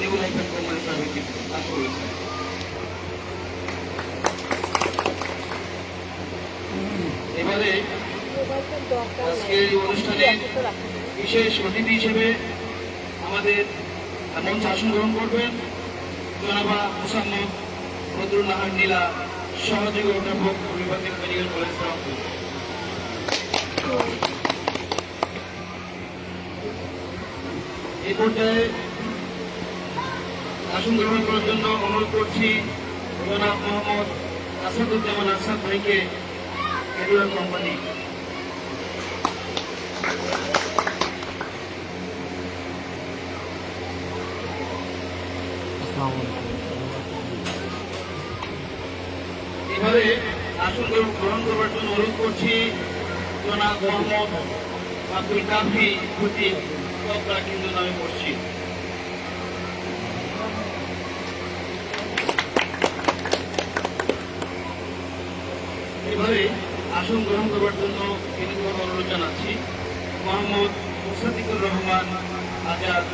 New Life and company private limited কাজ করেছে। এবারে আজকে এই অনুষ্ঠানে বিশেষ অতিথি হিসেবে আমাদের মঞ্চে আসন গ্রহণ করবেন জনাবা মোসাম্মদ বদরুল নাহার নীলা, সহযোগী অধ্যাপক বিভাগীয় মেডিকেল কলেজ রংপুর। এই পর্যায়ে আসন গ্রহণ করার জন্য অনুরোধ করছি জনাব মোহাম্মদ আসাদুজ্জামান আসাদ ভাইকে, এডুয়ার কোম্পানি। এবারে আসন গ্রহণ করবার জন্য অনুরোধ করছি জনাব মোহাম্মদ আব্দুল কাফি খতিব, চকরা কেন্দ্র নামে মসজিদ। এবারে আসন গ্রহণ করবার জন্য বিনীতভাবে অনুরোধ জানাচ্ছি মোহাম্মদ মুসাদ্দিকুর রহমান আজাদ,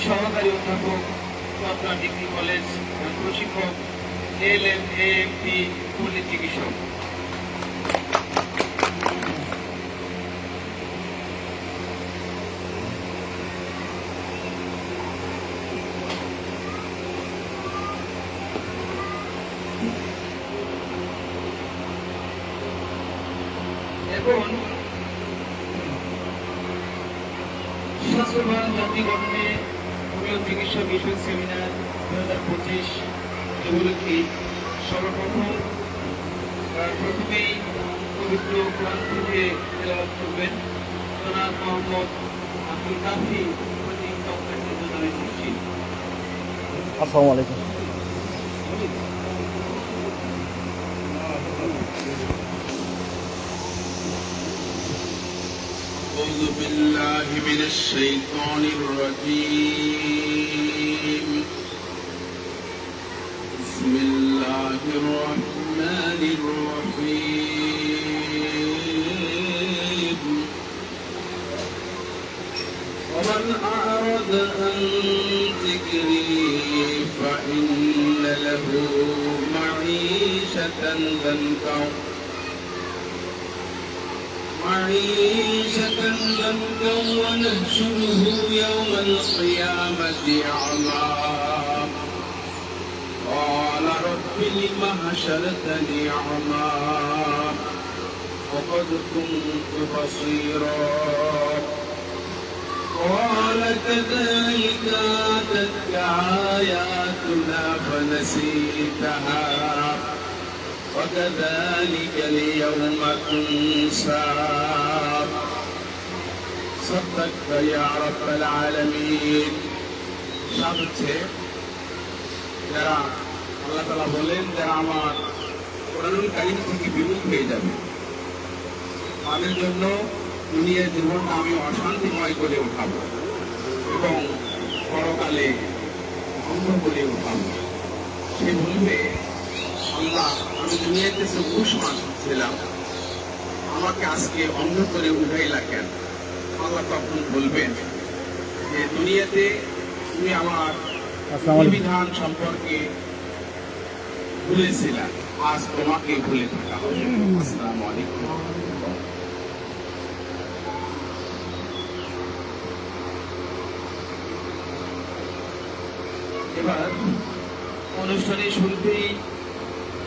সহকারী অধ্যাপক, চট্টগ্রাম ডিগ্রি কলেজ, প্রশিক্ষক, LMAMP পল্লী চিকিৎসক। এখন স্বাস্থ্যবান জাতি গঠনে হোমিও চিকিৎসা বিষয়ক সেমিনার 2025 উপলক্ষে প্রথমেই পবিত্র কোরআন থেকে তেলাওয়াত করবেন জনাব মোহাম্মদ আব্দুল কাফি খতিব, চকরা কেন্দ্র নামে মসজিদ। আসসালামু আলাইকুম। أعوذ بالله من الشيطان الرجيم. بسم الله الرحمن الرحيم. ومن أعرض عن ذكري فإن له معيشة ضنكا ونحشره يوم القيامة أعمى قال رب لم حشرتني أعمى وقد كنت بصيرا قال كذلك أتتك آياتنا فنسيتها وكذلك اليوم تنسى صدقت يا رب العالمين. যারা আল্লাহ তাআলা বলেন যারা আমার কোরআনুল কারীম থেকে বিমুখ হয়ে যাবে তাদের জন্য দুনিয়ার জীবনটা আমি অশান্তিময় করে উঠাবো এবং পরকালে অন্ধ করে উঠাবো। সে বলবে আল্লাহ আমি দুনিয়াতে চব্বিশ মাস ছিলাম, আমাকে আজকে অন্ধ করে উঠাইলা কেন? আল্লাহ তখন বলবেন যে দুনিয়াতে তুমি আমার বিধান সম্পর্কে ভুলেছিলা, আজ তোমাকে ভুলে থাকা হবে। আসসালামু আলাইকুম। এবার অনুষ্ঠানের শুরুতেই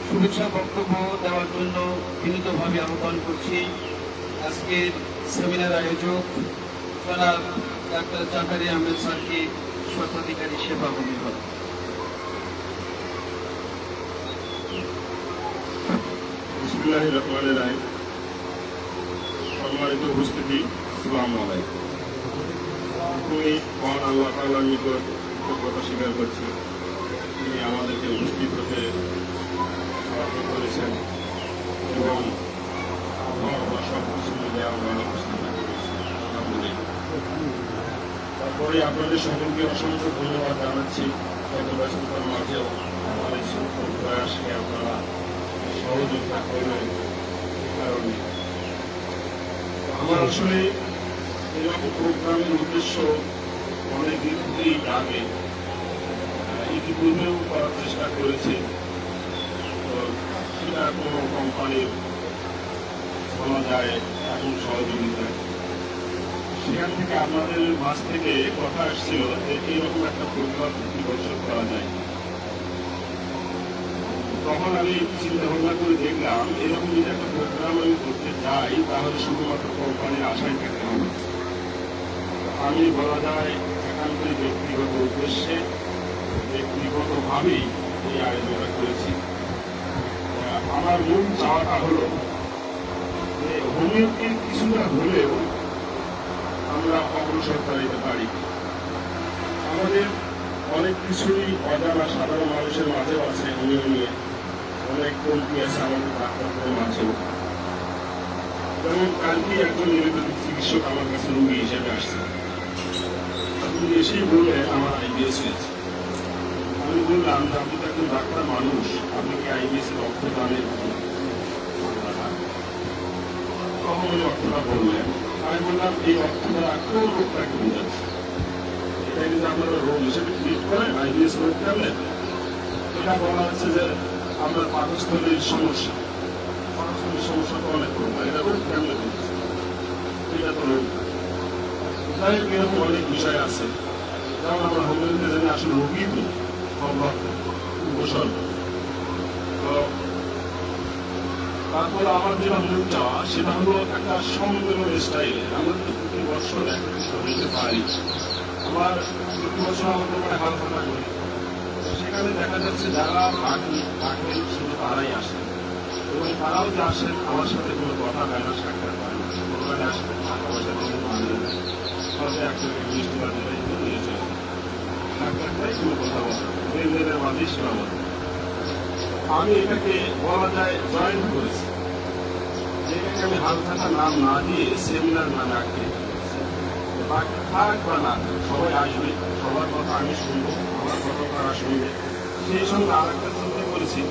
শুভেচ্ছা বক্তব্য দেওয়ার জন্য বিনীতভাবে আহ্বান করছি আজকের সেমিনার আয়োজক জনাব ডাক্তার জাকারিয়া আহমেদ স্যারকে, স্বত্বাধিকারী সেবা বিভাগ। বিসমিল্লাহির রহমানির রহিম। সম্মানিত উপস্থিতি, আসসালামু আলাইকুম। আমি মহান আল্লাহ তাআলার নিকট কৃতজ্ঞতা স্বীকার করছি, তিনি আমাদেরকে উপস্থিত হতে সাহায্য করেছেন এবং সব কিছু মিলে আমরা উপস্থিত করেছি। তারপরে আপনাদের সকলকে অসংখ্য ধন্যবাদ জানাচ্ছি, এত ব্যস্ততার মাঝেও আমার এই সুন্দর প্রয়াসকে আপনারা সহযোগিতা করবেন। কারণে আমার আসলে এরকম প্রোগ্রামের উদ্দেশ্য অনেক দিন থেকেই আগে ইতিপূর্বেও করার চেষ্টা করেছি, তো সেটা কোনো কোম্পানির বলা যায় এখন সহযোগিতায়। সেখান থেকে আপনাদের মাছ থেকে কথা আসছিল যে এইরকম একটা প্রোগ্রাম প্রতি বছর করা যায়। তখন আমি চিন্তা ভাবনা করে দেখলাম এরকম যদি একটা প্রোগ্রাম আমি করতে যাই তাহলে শুধুমাত্র কোম্পানির আশায় থাকতে হবে। আমি বলা যায় একান্তই ব্যক্তিগত উদ্দেশ্যে ব্যক্তিগতভাবেই এই আয়োজনটা করেছি। আমার মূল চাওয়াটা হলো যে হোমিওকে কিছুটা হলেও আমরা অগ্রসর করাইতে পারি। আমাদের অনেক কিছুই অজানা সাধারণ মানুষের মাঝেও আছে, হোমিও নিয়ে অনেক কমতি আছে আমাদের ডাক্তারদের মাঝেও। যেমন কালকে একজন নিবেদিত চিকিৎসক আমার কাছে রোগী হিসেবে আসছে, আপনি এসেই বললেন আমার আইবিএস হয়েছে। আমি বললাম যে আপনি তো একজন ডাক্তার মানুষ, আপনি কি আইবিএস এর অর্থ জানেন? তখন উনি অর্থটা বললেন। আমি বললাম এই অর্থটা কোন রোগটাকে বোঝাচ্ছে? এটা কিন্তু আপনারা রোগ হিসেবে ট্রিট করেন আইবিএস রোগ ট্যাবলেট। এটা বলা হচ্ছে যে আপনার পাকস্থলীর সমস্যা, পাকস্থলীর সমস্যা তো অনেক রোগ, এটা রোগ ট্যাবলেট হচ্ছে, এটা তো রোগ। তাই এরকম অনেক বিষয় আছে, যেমন আমরা হোমিওপ্যাথি জানি আসলে রোগী তো উপসর্গ। তো তারপর আমার যেটা মূল চাওয়া সেটা হলো একটা সম্মেলনের স্টাইলে আমরা যদি প্রতি বছর একত্রিত হইতে পারি। আমার প্রতি বছর আমার দোকানে হাল ফাটা করি, সেখানে দেখা যাচ্ছে যারা থাকেন শুধু তারাই আসেন, এবং তারাও যে আসেন আমার সাথে কোনো কথা হয় না, সাক্ষাৎ হয় না। দোকানে আসবেন টাকা পয়সা দিয়ে মানবেন, তবে একজনকে মিষ্টি বা দিলে নিয়ে চলে সাক্ষাৎটাই কোনো কথা বলা লেনদেনের মাঝেই সীমাবদ্ধ। আমি এটাকে বলা যায় জয়েন্ট করেছি, যেটাকে আমি হালখাতা নাম না দিয়ে সেমিনার নামে আঁকিয়ে বাকি থাক বা না সবাই আসবে, সবার কথা আমি শুনবো, আমার কথা তারা শুনবে। সেই সঙ্গে আর একটা চিন্তা করেছি,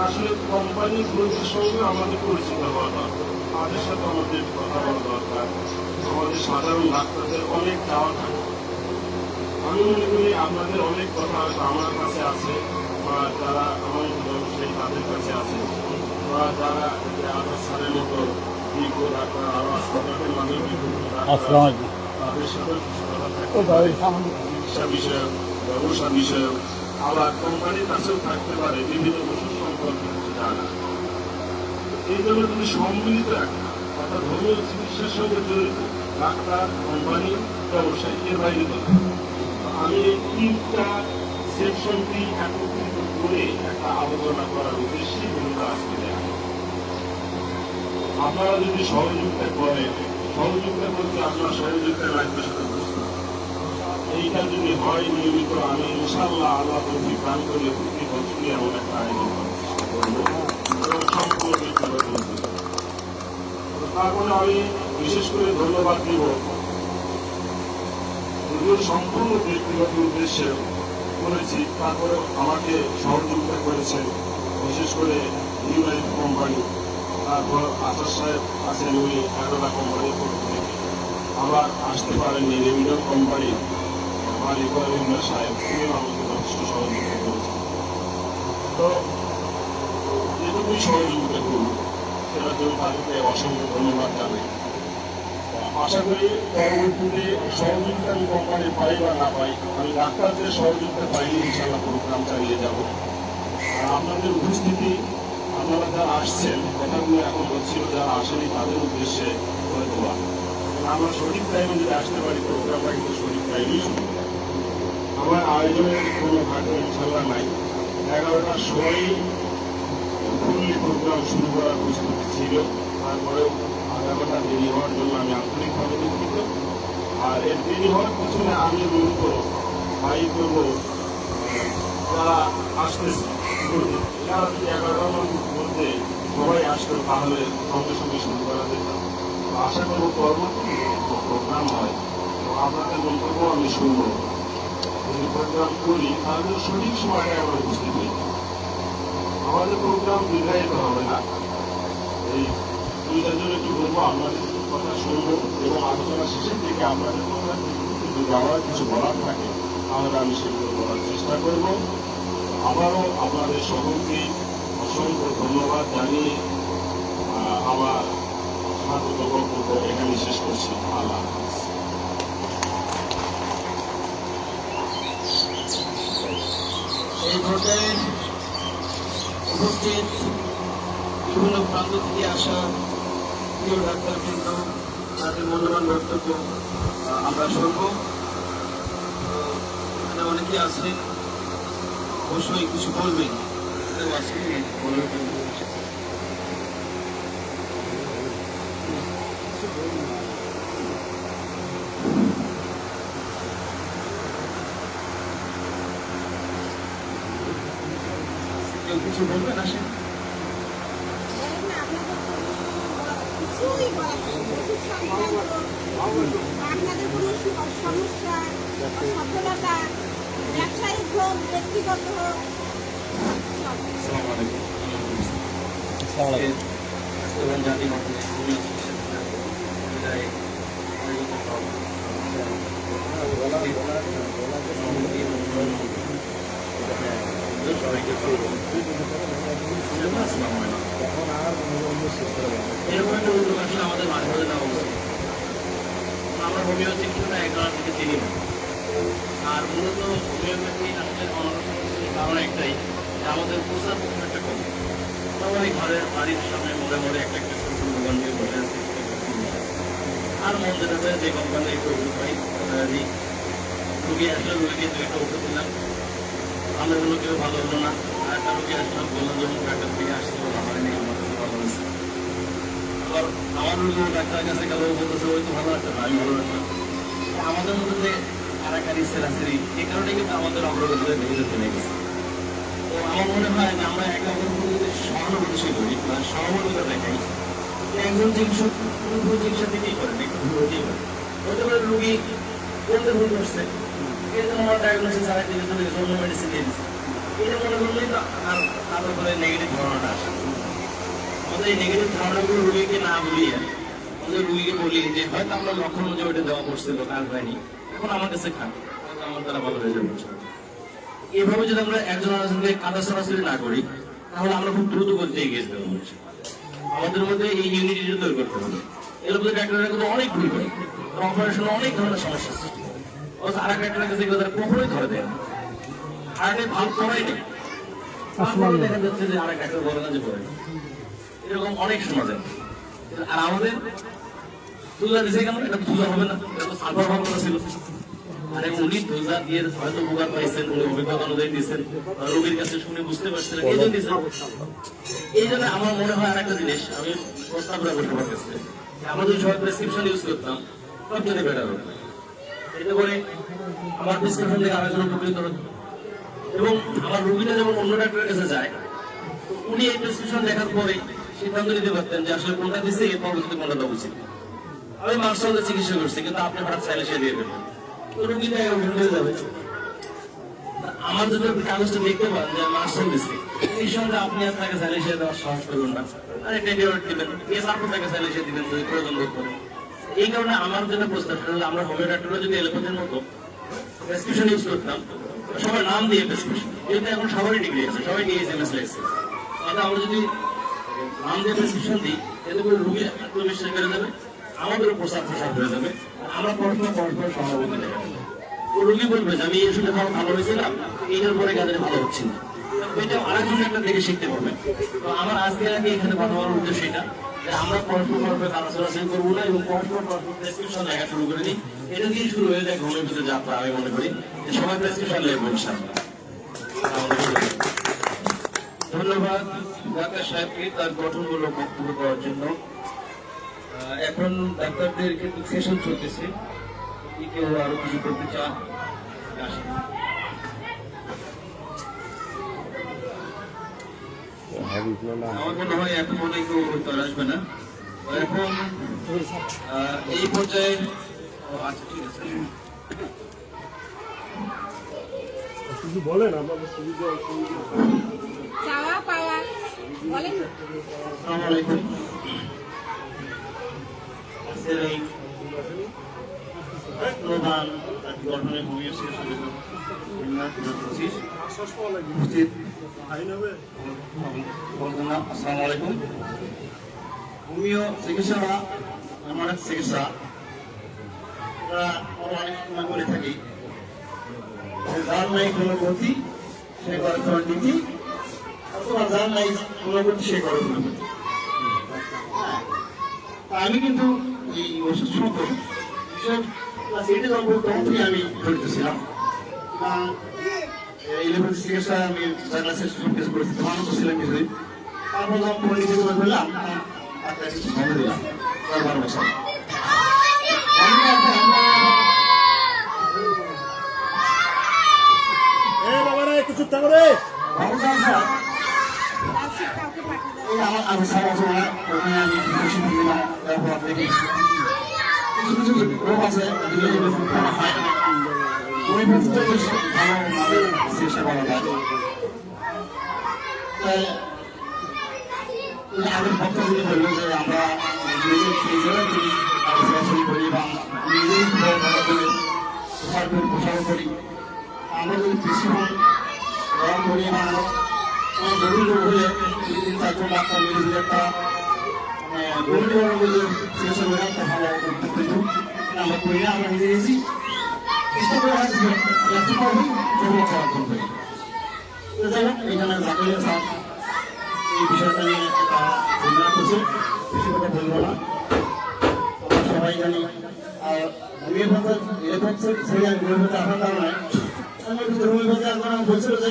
আসলে কোম্পানিগুলোর সঙ্গে আমাদের পরিচিত হওয়া দরকার, তাদের সাথে আমাদের কথা বলা দরকার। আমাদের সাধারণ ডাক্তারদের অনেক চাওয়া থাকে, আমি মনে করি আপনাদের অনেক কথা আমার কাছে আছে, বা যারা আমার সেই তাদের কাছে আছে, বা যারা স্যারের মতো বিজ্ঞ ডাক্তার আরো হাসপাতালের মাঝে তাদের সাথে কিছু কথা থাকে, চিকিৎসা বিষয়ক, ব্যবসা বিষয়ক, আবার কোম্পানির কাছেও থাকতে পারে বিভিন্ন ওষুধ সম্পর্কে কিছু জানা। এই জন্য যদি সম্মিলিত একটা অর্থাৎ হোমিও চিকিৎসার সঙ্গে জড়িত ডাক্তার, কোম্পানি, ব্যবসায়ী, এর বাইরে তো আমি এই তিনটা সেকশনটি একত্রিত করে একটা আলোচনা করার উদ্দেশ্যে ভূমিকা আজকে দেয়া। আপনারা যদি সহযোগিতা করেন, সহযোগিতা করতে আপনার সহযোগিতা লাগবে সেটা বুঝতে। এইটা যদি হয় নিয়মিত, আমি ইনশাআল্লাহ আল্লাহ তৌফিক দান করলে প্রতি বছরই এমন একটা আয়োজন করার চেষ্টা করবো, এবং সম্পূর্ণ ব্যক্তিগত উদ্যোগ। তারপরে আমি বিশেষ করে ধন্যবাদ দিব, সম্পূর্ণ ব্যক্তিগত উদ্দেশ্যে করেছি, তারপরে আমাকে সহযোগিতা করেছেন বিশেষ করে ইউনাইটেড কোম্পানি, তারপর আসার সাহেব আছেন উনি অ্যারোলা কোম্পানির পক্ষ থেকে, আবার আসতে পারেননি রেমিডল কোম্পানির মালিক রবীন্দ্র সাহেব, উনিও আমাকে যথেষ্ট সহযোগিতা করেছেন। তো যেটুকুই সহযোগিতা করুন সেটার জন্য তাদেরকে অসংখ্য ধন্যবাদ জানাই। আশা করি পরবর্তীতে সহযোগিতা আমি কোম্পানি পাই বা না পাই, আমি ডাক্তারদের সহযোগিতা পাইলে ইনশাল্লাহ প্রোগ্রাম চালিয়ে যাব। আর আপনাদের উপস্থিতি, আপনারা যারা আসছেন, কথাগুলো এখন হচ্ছিল যারা আসেনি তাদের উদ্দেশ্যে করে দেওয়া, আমরা সঠিক টাইমে যদি আসতে পারি প্রোগ্রামটা কিন্তু সঠিক টাইমেই শুরু হবে। আমার আয়োজনের কোনো ঘাটে ইনশাল্লাহ নাই। 11টার সময় ফুললি প্রোগ্রাম শুরু করার প্রস্তুতি ছিল, তারপরেও আধা ঘন্টা দেরি হওয়ার জন্য আমি আন্তরিকভাবে দুঃখিত। আর এর দেরি হওয়ার পিছনে আমি মূলত দায়ী করব যারা আসতেছে, যারা যদি 11টার মধ্যে সবাই আসতো তাহলে সঙ্গে সঙ্গে শুরু করা যেত। আশা করবো পরবর্তী প্রোগ্রাম হয় তো আপনাদের মন্তব্য আমি শুনবো, যদি প্রোগ্রাম করি তাহলে সঠিক সময়টা আমরা উপস্থিত হই। আমাদের প্রোগ্রাম দীর্ঘায়িত হবে না, এই দুইটার জন্য একটু বলবো, আপনাদের কথা শুনবো এবং আলোচনা শেষের দিকে আপনাদের কথা যদি আমার কিছু বলার থাকে তাহলে আমি সেগুলো করার চেষ্টা করব। আবারও আপনাদের সকলকে অসংখ্য ধন্যবাদ জানিয়ে আমার স্বাগত বক্তব্য এখানে শেষ করছি। আল্লাহ হাফেজ। এই পর্যায়ে উপস্থিত বিভিন্ন প্রান্ত থেকে আসা প্রিয় ডাক্তারবৃন্দ, তাদের মূল্যবান বক্তব্য আমরা শুনব। এখানে অনেকে আছেন, অবশ্যই কিছু বলবেন। কেউ কিছু বলবেন? আসেন। আপনাদের কোনো সমস্যা, সফলতা, ব্যবসায়িক হোক, ব্যক্তিগত হোক, আসসালামু আলাইকুম। জাতি মহলে এরকম একটা উদ্যোগ আসলে আমাদের মাঝে মাঝে নেওয়া উচিত। আমরা হোমিও চিকিৎসা একজনের দিকে চিনি না। আর মূলত হোমিওপ্যাথি আসলে কারণ একটাই যে আমাদের প্রচার একটা কম। সবাই ঘরের বাড়ির সামনে মোড়ে মোড়ে একটা একটা ছোট ছোট দোকান দিয়ে বসে আছে। আর মধ্যে যে কোম্পানি একটু ওষুধ পাই দিই, রুগী আসলে রুগীকে দু একটা ওষুধ দিলাম, ভালো হলো, কেউ ভালো হলো না। আর একটা রুগী আসলাম, বললাম যখন ডাক্তার থেকে আসছিল আমার নেই, আমার কাছে ভালো হয়েছে। আবার আমার রুগী ডাক্তারের কাছে গেল, বলতেছে ওই তো ভালো একটা, আমি ভালো একটা। আমাদের মধ্যে যে কারাকারি সেরাসেরি, এই কারণে কিন্তু আমাদের অগ্রগতিতে বেড়ে চলে গেছে। তো আমার মনে হয় যে আমরা একে অপরের প্রতি যদি সহানুভূতিশীল করি বা সহমর্মিতা দেখাই, একজন চিকিৎসক পুরো চিকিৎসা দিতেই পারেন, একটু ভুল হতেই পারে। হতে পারে রুগী কোনটা ভুল করছে, এই জন্য আমার ডায়াগনোসিস আরেক দিকে চলে গেছে, অন্য মেডিসিন দিয়ে দিচ্ছে। এটা মনে করলেই তো আর তার উপরে নেগেটিভ ধারণাটা আসে। আমাদের এই নেগেটিভ ধারণাগুলো রুগীকে না বলিয়ে আমাদের রুগীকে বলি যে হয়তো আমরা লক্ষণ অনুযায়ী ওটা দেওয়া করছিল, কাজ হয়নি, এখন আমার কাছে খান, আমার দ্বারা ভালো হয়ে যাবে। এভাবে যদি আমরা একজন আরেকজনকে কাদা সরাসরি না করি, তাহলে আমরা খুব দ্রুত করতে এগিয়ে যেতে পারবো। আমাদের মধ্যে এই ইউনিটিটা তৈরি করতে হবে। এর মধ্যে ডাক্তাররা কিন্তু অনেক ভুল করে, অপারেশনে অনেক ধরনের সমস্যা সৃষ্টি করে। আর এক ডাক্তারের কাছে গেলে তারা কখনোই ধরে দেয় না, হার্টে ভাল করাই নেই, তারপরে দেখা যাচ্ছে যে আরেক ডাক্তার বলে না যে করে। এরকম অনেক শোনা যায়। আর আমাদের তুলা দিছে কেন? এটা তুলা হবে না, এটা তো সালফার ভাব করা ছিল। আরে উনি তুলা দিয়ে হয়তো উপকার পাইছেন, উনি অভিজ্ঞতা অনুযায়ী দিচ্ছেন, রোগীর কাছে শুনে বুঝতে পারছেন, এই জন্য দিচ্ছেন। এই জন্য আমার মনে হয় আরেকটা জিনিস আমি প্রস্তাব রাখবো সবার কাছে, আমরা যদি সবাই প্রেসক্রিপশন ইউজ করতাম সবচেয়ে বেটার হতো। এতে করে আমার প্রেসক্রিপশন থেকে আরেকজন উপকৃত হতো, এবং আমার রোগীটা যখন অন্য ডাক্তারের কাছে যায়, উনি এই প্রেসক্রিপশন দেখার পরে সিদ্ধান্ত নিতে পারতেন যে আসলে কোনটা দিচ্ছে, এর পরবর্তীতে কোনটা দেওয়া উচিত। আমি মার্শালদের চিকিৎসা করছি, কিন্তু আপনি হঠাৎ চাইলে সে দিয়ে দেবেন, তো রোগীটা ভুলে যাবে। আমার যদি কাগজটা দেখতে পান যে মার্শাল দিচ্ছে, এই সঙ্গে আপনি আপনাকে চাইলে সে দেওয়ার সাহস করবেন না, আর একটা ডিওয়ার্ড দিবেন, তারপর তাকে চাইলে সে দিবেন যদি প্রয়োজন বোধ করেন। এই কারণে আমার যেটা প্রস্তাব সেটা হলো আমরা হোমিও ডাক্তাররা যদি এলোপ্যাথির মতো প্রেসক্রিপশন ইউজ করতাম, সবার নাম দিয়ে প্রেসক্রিপশন, যেহেতু এখন সবারই ডিগ্রি আছে, সবাই ডিএসএমএস লাগছে, তাহলে আমরা যদি নাম দিয়ে প্রেসক্রিপশন দিই, এতে করে রুগী আত্মবিশ্বাস বেড়ে যাবে, আমাদেরও প্রসার হয়ে যাবে, আমরা পরস্পর সহানুভূতি দেখাবো। ও রুগী বলবে যে আমি এই ওষুধে খাওয়া ভালো হয়েছিলাম, এইটার পরে কাজে ভালো হচ্ছে না, এটা আরেকজন একটা দেখে শিখতে পারবে। তো আমার আজকে আগে এখানে কথা বলার উদ্দেশ্য এটা যে আমরা পরস্পর কাজ করবো না, এবং পরস্পর প্রেসক্রিপশন লেখা শুরু করে দিই। এটা দিয়ে শুরু হয়ে যায় হোমিওপ্যাথি যাত্রা। আমি মনে করি যে সবাই প্রেসক্রিপশন লিখবো ইনশাআল্লাহ। ধন্যবাদ ডাক্তার সাহেবকে তার গঠনমূলক বক্তব্য দেওয়ার জন্য। এখন ডাক্তারদের কিন্তু সেশন চলতেছে, কেউ আরো কিছু করতে চান আসেন। আমার মনে হয় এখন মনে কেউ উত্তর আসবে না। এখন এই পর্যায়ে আচ্ছা ঠিক আছে, কিছু বলেন আপনাদের সুবিধা। চাওয়া পাওয়া বলেন। আসসালামু আলাইকুম। আজকের এই প্রধান গঠনের ভূমিকা চিকিৎসা উপস্থিত আসসালামু আলাইকুম। হোমিও চিকিৎসাটা এমন এক চিকিৎসা আমরা অনেক সময় বলে থাকি যার নাই কোনো গতি সে করে তোমার নীতি, অথবা যার নাই কোনো গতি সে করে কোনো গতি। আমি কিন্তু এই ওষুধ সম্পর্কে বিশেষ ক্লাস 8 তখন থেকে আমি জড়িত ছিলাম। ইলেভেন চিকিৎসা আমি ক্লাসে শোকেস করেছি, তখন তো ছিলাম কিছুদিন। তারপর যখন পরিচিত করলাম তাকে ধরে দিলাম 12 বছর। রাশিদ কাউকে পাঠিয়ে দাও। আমি সারা সময় ওখানে আমি প্রশিক্ষণ দিলাম। তারপর দেখি কিছু কিছু রোগ আছে যেগুলো হয় না, ওই ক্ষেত্রে বেশ ভালোভাবে চিকিৎসা করা যায়। তাই আগের ভক্তগুলি বললো যে আমরা নিজেরাই সরাসরি করি এবং নিজেই প্রসার করি। আমরা যদি পৃষ্ঠমান গ্রহণ করি এবং গভীর রোগ হলে 3-4 ডাক্তার মিলে যদি একটা গভীর রোগের চিকিৎসা করে একটা ভালো উদ্যোগ কিন্তু আমরা করি না। আমরা নিজে নিজেই চেষ্টা করে আসছি যতভাবে ডেভেলপ করার জন্য। যাই হোক, এখানে জাকির স্যার এই বিষয়টা নিয়ে একটা ঘোষণা করছে, বেশি কথা বলবো না। আমরা সবাই জানি হোমিওপ্যাথি ইলেকট্রিক ছেড়ে আমি হোমিওপ্যাথি আসার কারণে হোমিওপ্যাথি আপনারা বলছিল যে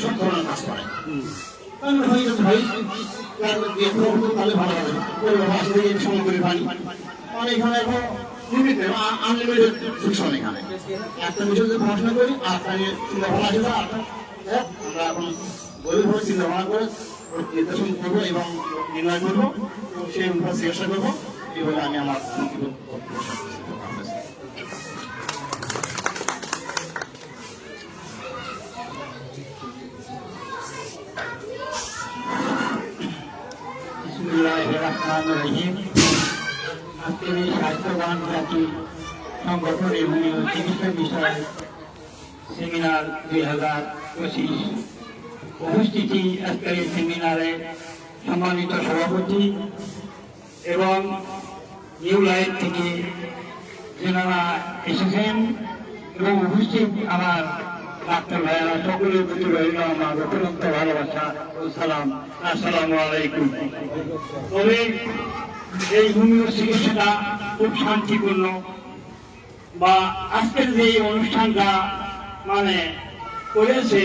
সব ধরনের কাজ করে। তাহলে ভালো হবে, সময় করে পানি কারণ এখানে এখন লিমিটেড আনলিমিটেড শিক্ষণ। এখানে একটা বিষয় যদি পড়াশোনা করি আর তা নিয়ে চিন্তা ভাবনা আছে, আমরা এখন গভীরভাবে চিন্তা ভাবনা করে নির্দেশন করবো এবং নির্ণয় করবো এবং সেই অনুসারে চিকিৎসা করবো। এইভাবে আমি আমার আজকের এই স্বাস্থ্যবান জাতি সংগঠন এবং চিকিৎসা বিষয়ে সেমিনার 2025 উপস্থিতি। আজকের এই সেমিনারে সম্মানিত সভাপতি এবং নিউ লাইফ থেকে যেনারা এসেছেন এবং উপস্থিত আমার ডাক্তার ভাইয়েরা সকলের প্রতি রইল আমার অত্যন্ত ভালোবাসা ও সালাম। আসসালামু আলাইকুম। তবে এই হোমিও চিকিৎসাটা খুব শান্তিপূর্ণ বা আজকের যে অনুষ্ঠানটা মানে করেছে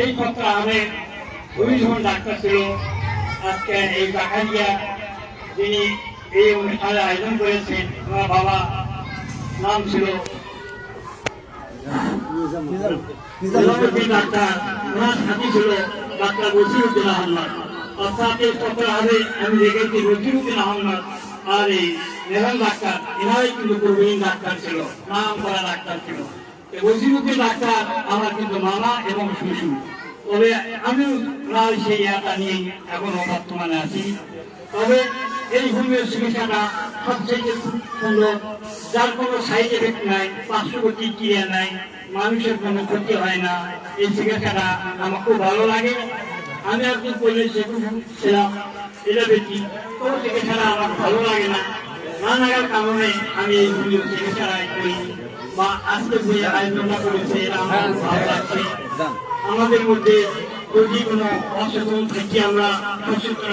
এই কথা আমি খুবই যখন ডাক্তার ছিল আজকে এই জাকারিয়া যিনি এই অনুষ্ঠানের আয়োজন করেছেন, আমার বাবা নাম ছিল ডাক্তার, ওনার সাথী ছিল ডাক্তার বসিরউদ্দিন আহমদ। অর্থাৎ এই সপ্তাহ আগে আমি দেখেছি বসিরউদ্দিন আহমদ আর এই মেহরান ডাক্তার এনারাই কিন্তু প্রবীণ ডাক্তার ছিল, নাম করা ডাক্তার ছিল। বসিরউদ্দিন ডাক্তার আমার কিন্তু মামা এবং শ্বশুর। তবে আমি প্রায় সেই এলাকা নিয়েই এখনো বর্তমানে আছি। তবে এই হোমিও চিকিৎসাটা সবচেয়ে সুন্দর, যার কোনো সাইড এফেক্ট নাই, পার্শ্ব প্রতিক্রিয়া নাই, মানুষের কোনো ক্ষতি হয় না। এই চিকিৎসাটা আমার খুব ভালো লাগে। আমি একদিন পরিবেশ ছিলাম এটা বেশি, তো চিকিৎসাটা আমার ভালো লাগে না, না লাগার কারণে আমি এই হোমিও চিকিৎসাটা করি বা আজকে যে আয়োজনটা করেছে এটা আমার ভালো লাগছে। আমাদের মধ্যে যদি কোনো অসচেতন থেকে আমরা সচেতন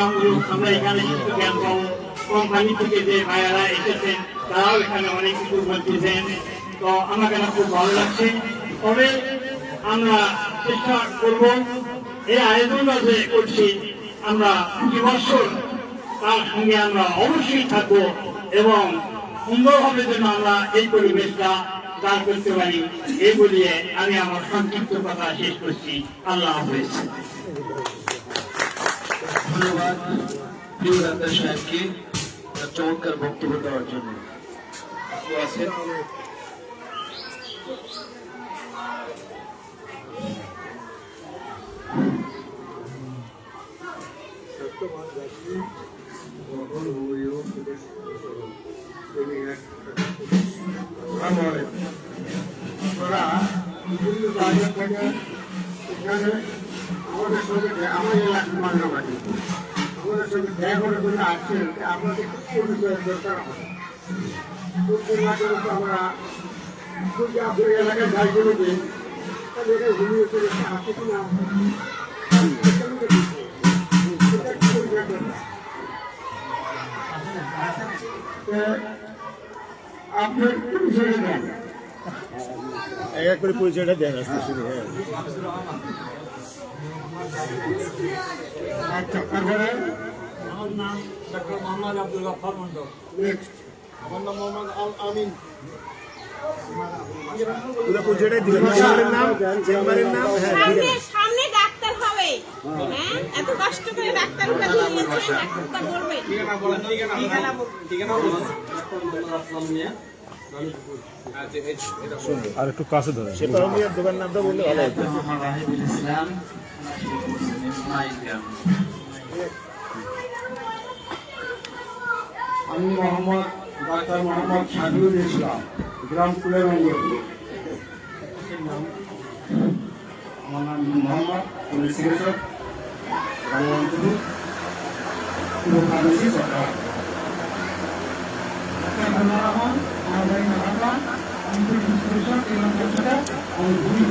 আমরা এখানে কিছু জ্ঞান পাবো। কোম্পানি থেকে যে ভাইয়ারা এসেছেন তারাও এখানে অনেক কিছু বলতেছেন, তো আমার কেন খুব ভালো লাগছে। তবে আমরা চেষ্টা করব এই আয়োজনটা যে করছি আমরা প্রতি বছর তার সঙ্গে আমরা অবশ্যই থাকবো এবং সুন্দরভাবে যেন আমরা এই পরিবেশটা দান করতে পারি। এই বলিয়ে আমি আমার সংক্ষিপ্ত কথা শেষ করছি। আল্লাহ হাফেজ। ধন্যবাদ প্রিয় ডাক্তার সাহেবকে তার চমৎকার বক্তব্য দেওয়ার জন্য। আছেন তখন হোমিও আপনারা বিভিন্ন জায়গা থেকে এখানে আমাদের সঙ্গে আমার এলাকার মানুষ বাড়ি আমাদের সঙ্গে দেখা করে করে আসছেন আপনাদের খুব পরিচয় দরকার আমাদের খুব এলাকার মতো আমরা যদি আপনার এলাকার গাড়িগুলোকে তাহলে এটা ঘুমিয়ে চলে আসছে কিনা আপনার পরিচয় দেন এক এক করে পরিচয়টা দেন আসতে শুরু হ্যাঁ আচ্ছা তারপরে আমার নাম ডক্টর মোহাম্মদ আব্দুল গফফার মন্ডল। নেক্সট আমার নাম মোহাম্মদ আল আমিন পুরো পরিচয়টা দিবেন চেম্বারের নাম হ্যাঁ সামনে সামনে ডাক্তার হবে হ্যাঁ এত কষ্ট করে ডাক্তার উঠে দিয়েছে ডাক্তারটা বলবে আর একটু কাছে ধরে সে পারমিয়ার দোকান নামটা বললে ভালো হতো মোহাম্মদ রাহিবুল ইসলাম, আমি মোহাম্মদ ডাক্তার মোহাম্মদ শাহিদুল ইসলাম গ্রাম কুলেরঙ্গ আমার নাম মোহাম্মদ পুলিশ চিকিৎসক রামগঞ্জ পুরো ফার্মেসি সরকার। আমার বাড়ি নাহান্না আমি পুলিশ চিকিৎসক এবং আমি ঘুরি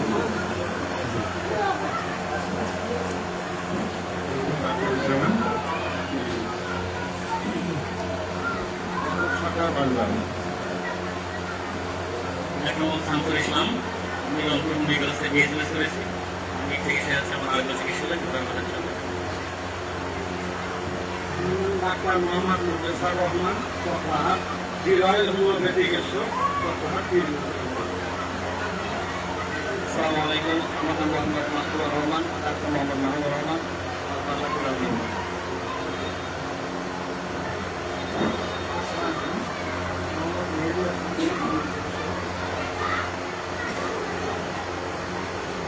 শামসুল ইসলাম, আমি রংপুর মেডিকেল কলেজে বিএসএমএস করেছি। আমি চিকিৎসা আছে আমার আগে চিকিৎসালয় ডাক্তার মোহাম্মদ মুস্তাফা রহমান চট্টগ্রাম জিরায় হোমিওপ্যাথিক চট্টগ্রাম। আসসালামু আলাইকুম, আমার নাম মোহাম্মদ মাহবুবুর রহমান, ডাক্তার মোহাম্মদ মাহবুবুর রহমান,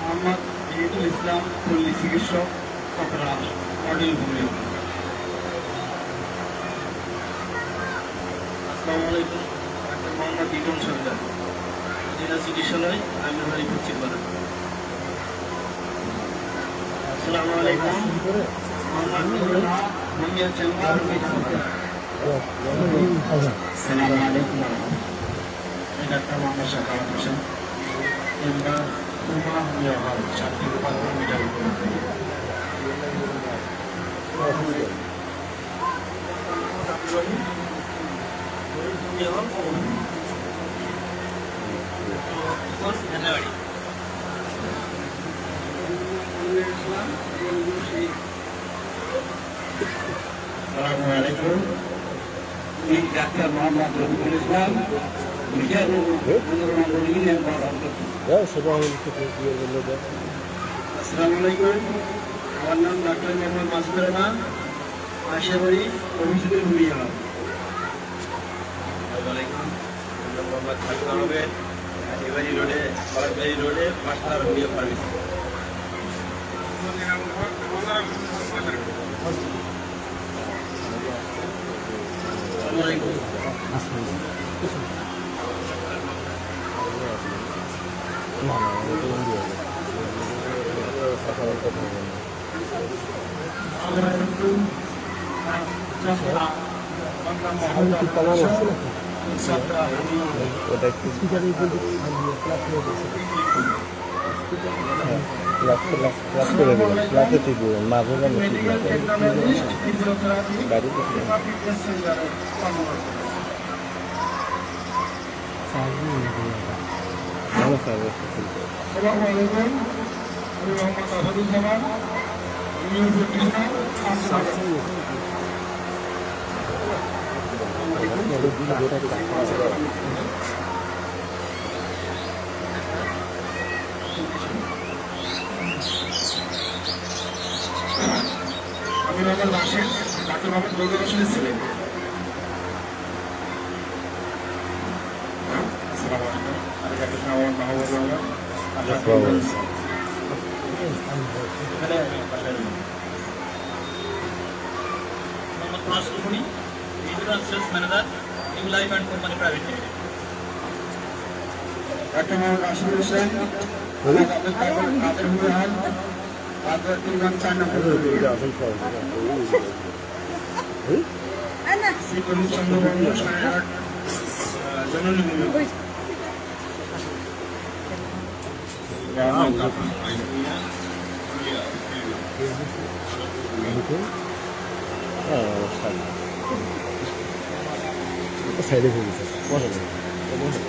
মোহাম্মদ জিয়াদুল ইসলাম পল্লী চিকিৎসক চট্টগ্রাম মডেল ভূমি। আসসালামু আলাইকুম, ডাক্তার মোহাম্মদ ইকরম সরকার, জেলা চিকিৎসালয় আমিরবাড়ি পশ্চিমপাড়া। আসসালামু আলাইকুম, মোহাম্মদ নুরুল্লাহ ভূমিয়া চেম্বার আসসালামু আলাইকুম। আমি ডাক্তার মোহাম্মদ শাকাওয়াত হোসেন, চেম্বার কুমা হোমিও হল, 7 থেকে 15 মিটার উপরে। ধন্যবাদ। আসসালামু আলাইকুম। আমি ডাক্তার মোহাম্মদ রফিকুল ইসলাম, আসসালামু আলাইকুম, আমার নাম ডাক্তার মোহাম্মদ মাসুদ রহমান, আশাবাড়ি অভিযোগের ভূমিয়া। আসসালামাইকুম, মোহাম্মদ খালিদ আহমেদ, কাশিবাড়ি রোডে বারাকবাড়ি রোডে মাস্টার হোমিও ফার্মেসি। আসসালামু আলাইকুম, আসসালামু আলাইকুম, আমি মোহাম্মদ আসাদুজ্জামান, আমি মোহাম্মদ রাশেদ, ডাক্তার মোহাম্মদ রোজা রশিদের ছেলে। আসসালামু আলাইকুম, আমি ডাক্তার Mohammad Mahbubur Rahman, Mohammad Nasrul Huni, regional sales manager, New Life and company private limited. ডাক্তার মোহাম্মদ রাশিদ হোসেন, কাদের বুরহান, তারপর 3 নং 4 নম্বর চন্দ্র বর্মন, সহায়ক জননী সাইডে হয়ে গেছে বসে বসে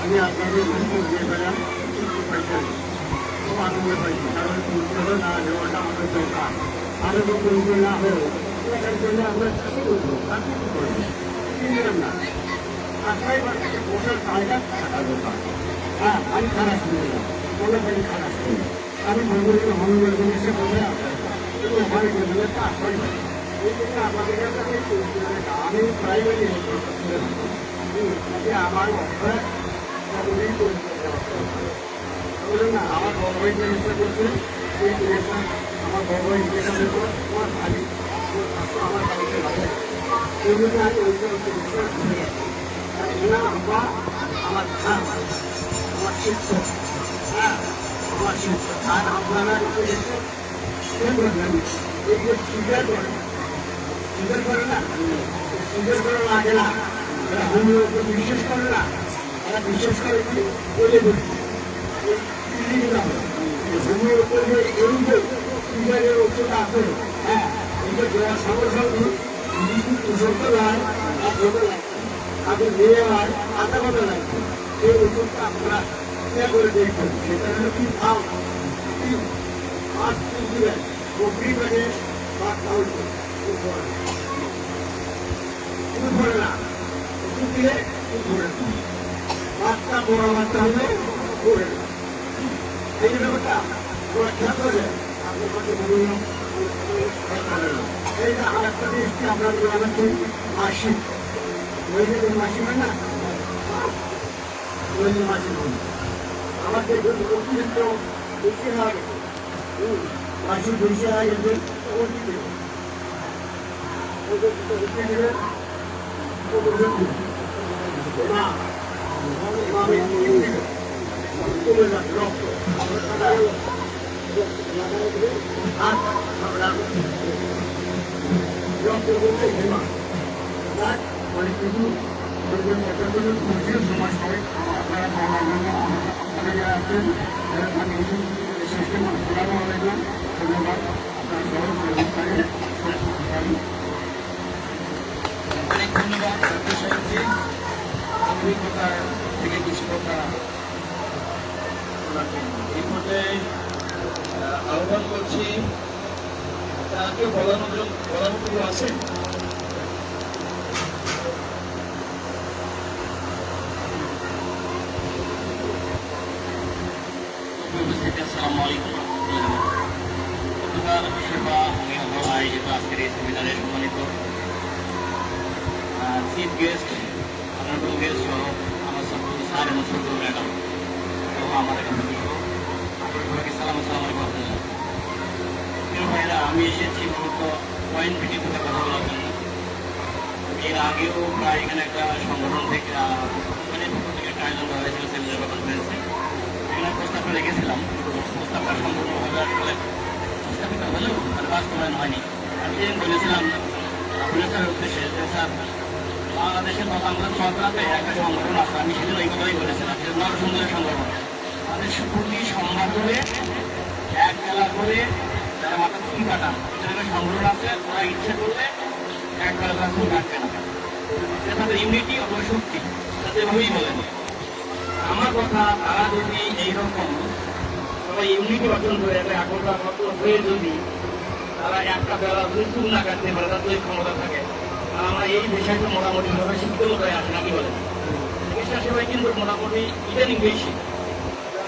আমি আপনাদের দিয়ে পেলাম পয়সা খুব আনন্দ পাইছি, কারণ কোনো না দেওয়াটা আমাদের দরকার। আরো কোনো না হলো এটার জন্য আমরা কি করবো, আর কিছু করবো কিনলাম না। আশাই বা থেকে বসার জায়গা থাকা দরকার। হ্যাঁ, আমি খারাপ শুনলাম, বলে আমি খারাপ শুনি। আমি বলবো যে মনোরঞ্জন এসে বলে কিন্তু আমার জন্য একটা আশ্রয় পাই। এই জন্য আমাদের কাছে আমি প্রাইমারি আমার অভ্যাস না, আমার বড় ভাই জিনিসটা করছে সেই জিনিসটা আমার বড় ভাই যেটা দেখো আমার ভাবি আমার বাড়িতে লাগে সেই জন্য আমি ওইটা বিশ্বাস করি না। আমরা আমার ধান আমার শিক্ষক, হ্যাঁ আমার শিক্ষক, আর আপনারা এই যে স্বীকার করে না, স্বীকার করা লাগে না, হোমিওর উপর বিশ্বাস করে না, তারা বিশ্বাস করে কি বলে বলছি হোমিওর উপর যে এই যে সুগারের ওষুধ আছে, হ্যাঁ এটা দেওয়ার সঙ্গে সঙ্গে ওষুধটা হয় আর ছোটো লাগছে, আগে নিয়ে হয় আধা ঘন্টা লাগছে। সেই ওষুধটা আপনারা ইয়ে করে দেখবেন, সেটা হলো কি খাও মাছ দিবেন বকরি পেটে বা চাউল পড়ে না, ওষুধ দিলে পড়ে না, বাচ্চা বড় বাচ্চা হলে পড়ে না। এই ব্যাপারটা ওরা খেয়াল করে আপনার কাছে বললাম এই যে আর একটা জিনিসটি আপনার গ্রামের মাসি মাসি হয় না, মাসি আমাদের অতিরিক্ত বেশি হয় মাসি বেশি হয় এদের কমে যাবে রক্ত রক্ত বলতে ঘুমা অনেক কিছু সমাজ হয় আপনারা যারা আছেন যারা আমি সিস্টেম ধন্যবাদ আপনারা অনেক ধন্যবাদ ডক্টর সাহেবকে অভিজ্ঞতা থেকে কিছু কথা এই পর্যায়ে আহ্বান করছি তাকে বলার মতো আছে। আসসালামু আলাইকুম রহমতুল্লাহ। সেবা আমি আয়োজিত আজকের এই সেমিনারে সম্মানিত চিফ গেস্ট, অনারেবল গেস্ট সহ আমার স্যার এবং ছোট ম্যাডাম এবং আমার এখান থেকে সালাম আলাইকুম। প্রিয় ভাইয়েরা, আমি এসেছি মূলত পয়েন্ট ভিটি থেকে কথা বলার জন্য। এর আগেও প্রায় এখানে একটা সংগঠন থেকে একটা আয়োজন করা হয়েছিল সেমিনার বা কনফারেন্সে, এখানে প্রস্তাবটা রেখেছিলাম। প্রস্তাবটা সম্পূর্ণভাবে আসলে প্রস্তাবিত হলেও আর বাস্তবায়ন হয়নি। আমি যেদিন বলেছিলাম আপনার উদ্দেশ্যে যে স্যার বাংলাদেশের মতামত সংক্রান্তে একটা সংগঠন আছে, আমি সেদিন ওই কথাই বলেছিলাম যে নরসুন্দরের সংগঠন তাদের প্রতি সোমবার করে এক বেলা করে যারা মাথা চুল কাটান সেখানে সংগঠন আছে, ওরা ইচ্ছে করলে এক বেলা চুল কাটবে না, তাদের ইউনিটি অথবা শক্তি তাদের এভাবেই বলেন। আমার কথা তারা যদি এইরকম সবাই ইউনিটি অর্জন করে একটা একতা হয়ে যদি তারা একটা বেলা যদি চুল না কাটতে পারে তাদের ক্ষমতা থাকে, আমরা এই বিষয়টা মোটামুটি ভাবে শিক্ষিত লোক হয়ে আসে নাকি বলে চিকিৎসা সেবায় কিন্তু মোটামুটি ইদানিং বেশি